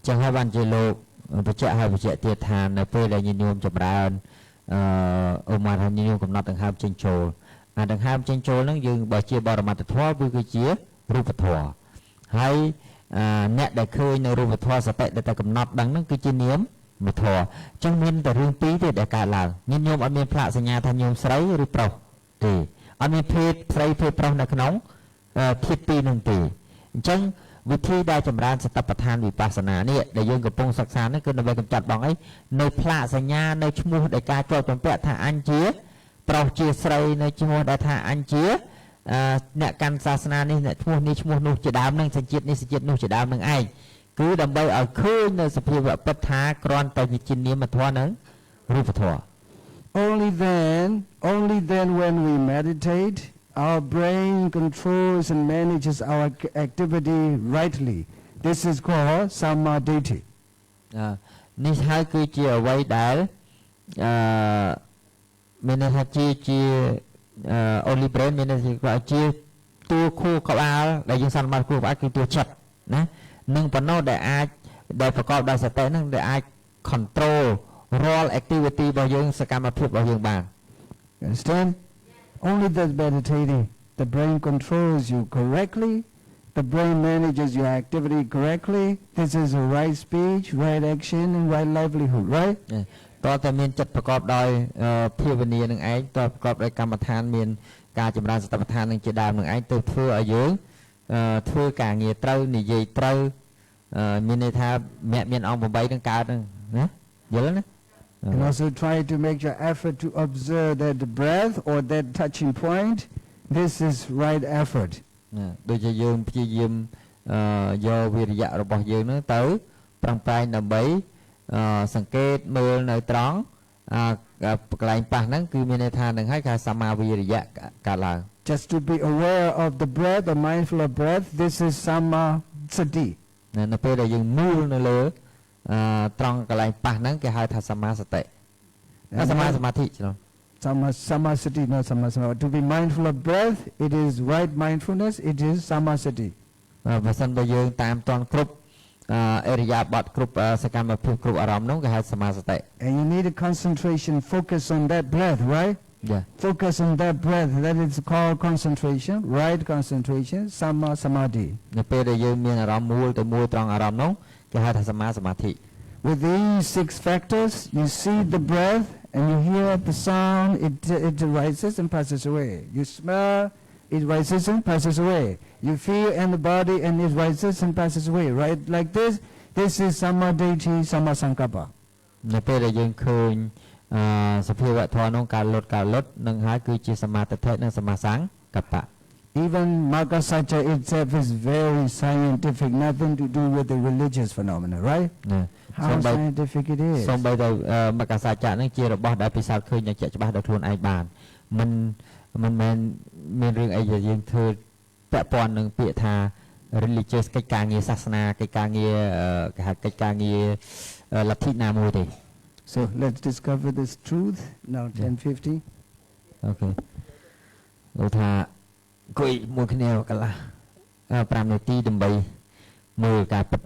ចឹងហើយបានជាលោកបញ្ជាក់ឲ្យបញ្ជាក់ទៀតថានៅពេលដែលញាតិញោមចម្រើនឧមាថាញាតិញោមកំណត់ដង្ហើមចេញចូលអាដង្ហើមចេញចូលហ្នឹងយើងបើជាបរមត្ថធម៌គឺជារូបធម៌ហើយអ្នកដែលឃើញនៅរូបធម៌សតិដែលតែកំណត់ដឹងហ្នឹងគឺជានាមធម៌ចឹងមានតែរឿងពីរទេដែលកើតឡើងញាតិញោមអត់មានផ្លាកសញ្ញាថាញោមស្រីឬប្រុសទេអត់មានភេទស្រីភេទប្រុសនៅក្នុងធាតុពីរនោះទេអញ្ចឹងវិធីដែលចម្រើនសតិប្បដ្ឋានវិបស្សនានេះដែលយើងកំពុងសិក្សានេះគឺដើម្បីកម្ចាត់បងអីនៅផ្លាកសញ្ញានៅឈ្មោះដែលការជាប់ចម្ពាក់ថាអញជាប្រុសជាស្រីនៅឈ្មោះដែលថាអញជាអ្នកកាន់សាសនានេះអ្នកឈ្មោះនេះឈ្មោះនោះជាដើមនឹងសញ្ជាតិនេះសញ្ជាតិនោះជាដើមនឹងឯងគឺដើម្បីឲ្យឃើញនៅសភាវៈពិតថាគ្រាន់តែជានាមធម៌និងរូបធម៌ Only then when we meditate our brain controls and manages our activity rightly. This is called samadhi. នេះហើយគឺជាអ្វីដែលមានន័យថាជា only brain មានន័យថាជាតួខួរក្បាលដែលយើងសន្មតខួរក្បាលគឺតួចិត្តណានឹងប៉ុណ្ណោះដែលអាចដែលប្រកបដោយសតិនឹងដែលអាច control រាល់ activity របស់យើងសកម្មភាពរបស់យើងបាន Understand? Only that meditating, the brain controls you correctly, the brain manages your activity correctly. This is a right speech, right action, and right livelihood, right? តើតែមានចិត្តប្រកបដោយភាវនានឹងឯងតើប្រកបដោយកម្មដ្ឋានមានការចម្រើនសតិប្បដ្ឋាននឹងជាដើមនឹងឯងទៅធ្វើឲ្យយើងធ្វើការងារត្រូវនិយាយត្រូវមានន័យថាមានអង្គ8នឹងកើតហ្នឹងណាយល់ណា And also try to make your effort to observe that breath or that touching point This is right effort. ដូចជាយើងព្យាយាមយកវិរិយៈរបស់យើងហ្នឹងទៅប្រឹងប្រែងដើម្បីសង្កេតមើលនៅត្រង់កន្លែងប៉ះហ្នឹងគឺមានន័យថានឹងហើយគេសមាវិរិយៈកើតឡើង Just to be aware of the breath or mindful of breath, this is sama sati. នៅពេលដែលយើងមូលនៅលើត្រង់កន្លែងប៉ះហ្នឹងគេហៅថាសមាសតិសមាសមាធិច្រឡំ Sama sati, not sama sama. To be mindful of breath, it is right mindfulness, it is sama sati. បើសិនបើយើងតាមតន់គ្រប់អរិយាបថគ្រប់សកម្មភាពគ្រប់អារម្មណ៍នោះគេហៅសមាសតិ And you need a concentration, focus on that breath, right? Yeah. Focus on that breath, that is called concentration, right concentration, sama samadhi. នៅពេលដែលយើងមានអារម្មណ៍មូលទៅមួយត្រង់អារម្មណ៍នោះគេហៅថាសមាសមាធិ With these 6 factors, you see the breath and you hear the sound, it rises and passes away. You smell, it rises and passes away. You feel in the body and it rises and passes away, right? Like this is samadhi, sama sankappa. នៅពេលដែលយើងឃើញសភាវៈធម៌នោះការលុតនឹងហើយគឺជាសមាធិនិងសមាសង្កប្បៈ Even Magasacha itself is very scientific, nothing to do with the religious phenomena, right? How scientific it is. សូម្បីតែមគ្គសច្ចៈនឹងជារបស់ដែលពិសោធន៍ឃើញយ៉ាងជាក់ច្បាស់ដោយខ្លួនឯងបានមិនមែនមានរឿងអីដែលយើងធ្វើពាក់ព័ន្ធនឹងពាក្យថា religious កិច្ចការងារសាសនាកិច្ចការងារគេហៅកិច្ចការងារលទ្ធិណាមួយទេ So let's discover this truth now 10:50. Okay. លោកថាអង្គុយមួយគ្នាកន្លះ5នាទីដើម្បីមើលការពិត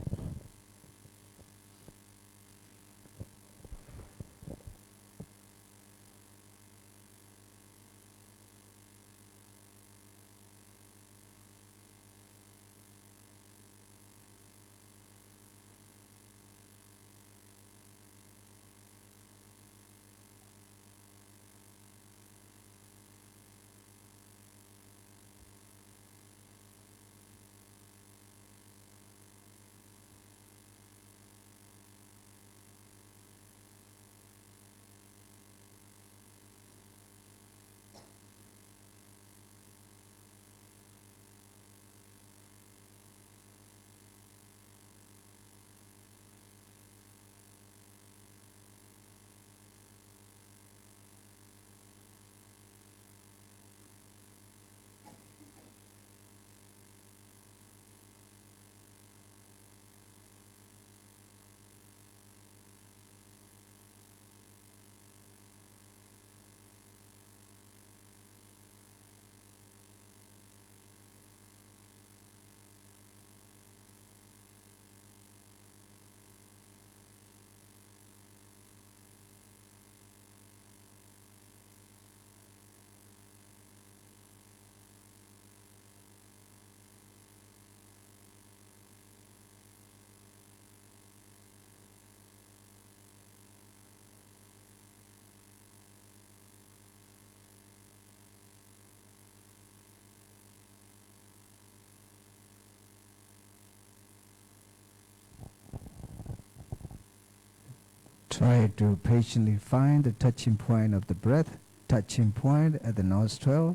Try to patiently find the touching point of the breath, touching point at the nostril.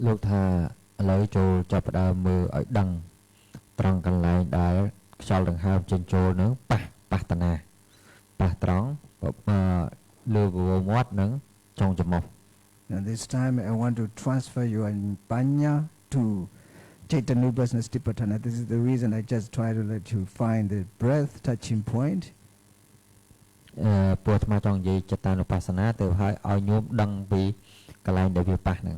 លោកថាឥឡូវចូលចាប់ផ្ដើមមើលឲ្យដឹងត្រង់កន្លែងដែលខ្យល់ដង្ហើមចេញចូលនឹងប៉ះតាណាប៉ះត្រង់លើបបោមាត់និងចុងច្រមុះ Now this time I want to transfer your panya to Chaitanya Stipatthana. This is the reason I just try to let you find the breath touching point. ពួកអាត្មាចង់និយាយចតានុបស្សនាទៅឲ្យញោមដឹងពីកន្លែងដែលវាប៉ះហ្នឹង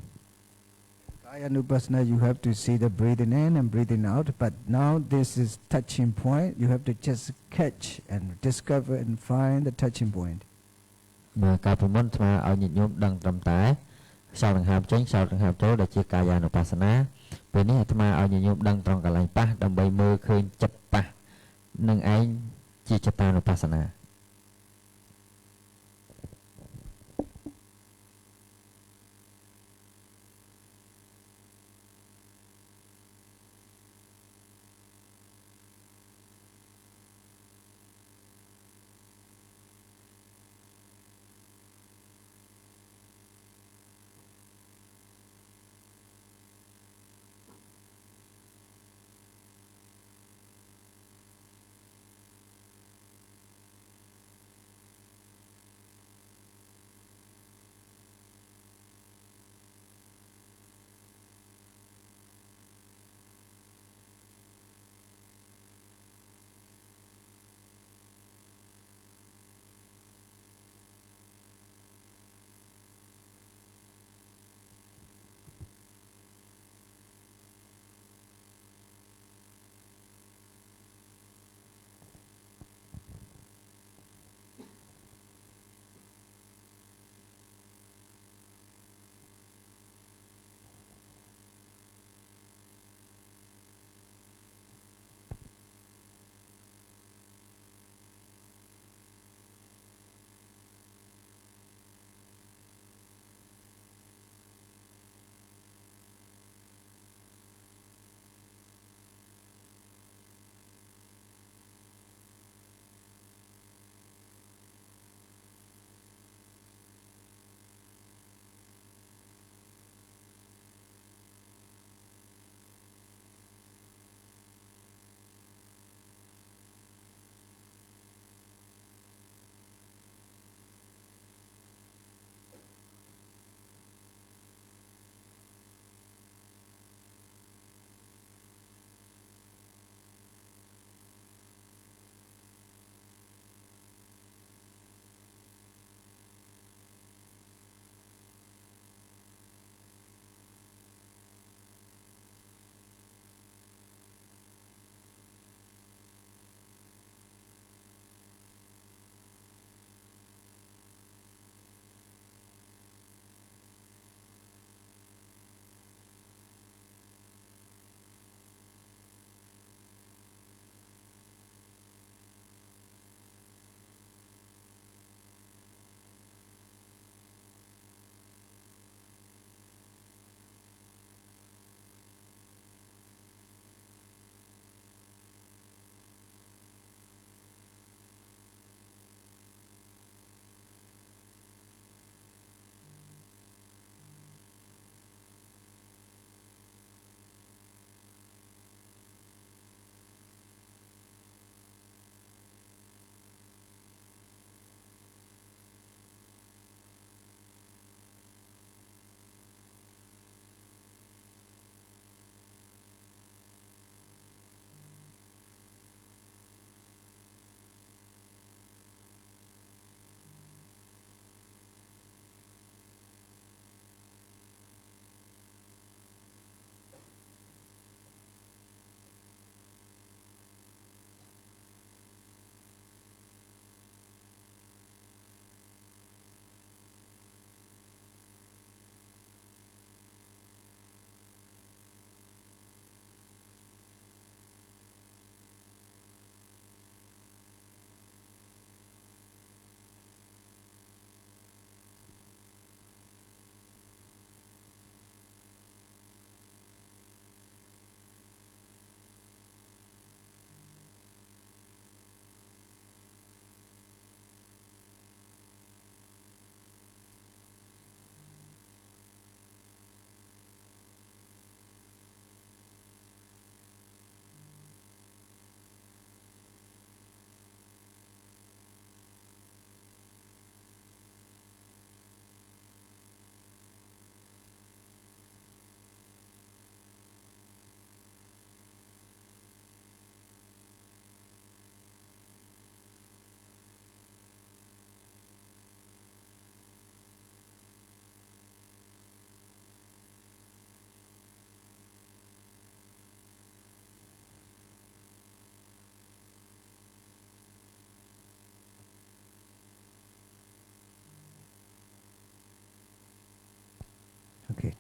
Kayanupassana, you have to see the breathing in and breathing out, but now this is touching point. You have to just catch and discover and find the touching point. មកការប្រមុនអាត្មាឲ្យញាតិញោមដឹងត្រឹមតែខ្យល់ដង្ហើមចេញខ្យល់ដង្ហើមចូលដែលជាកាយានុបស្សនាពេលនេះអាត្មាឲ្យញាតិញោមដឹងត្រង់កន្លែងប៉ះដើម្បីមើលឃើញចិត្តប៉ះនឹងឯងជាចតានុបស្សនា Now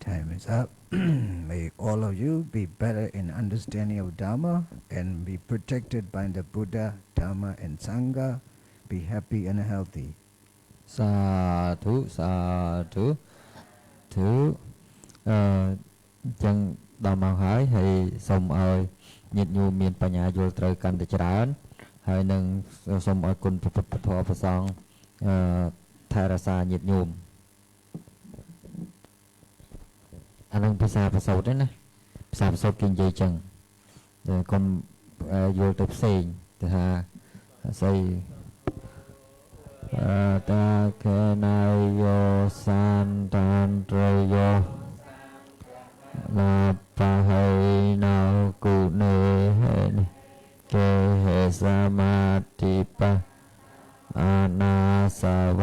Time is up. May all of you be better in understanding of Dharma and be protected by the Buddha, Dharma, and Sangha. Be happy and healthy. សាធុអញ្ចឹងដល់មកហើយសូមឲ្យញាតិញោមមានបញ្ញាយល់ត្រូវកាន់តែច្រើនហើយនឹងសូមឲ្យគុណព្រះពុទ្ធធម៌ព្រះសង្ឃថែរក្សាញាតិញោមអានឹងភាសាប្រសូតទេណាភាសាប្រសូតគេនិយាយចឹងតែកុំយល់ទៅផ្សេងទៅថាស្អីតាកេណាយោសានតានត្រយោណាបហេណាគុនេហេនិកេហេសមាតិបៈអាណាសាវ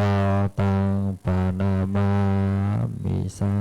តាំងបាណាមាមិសា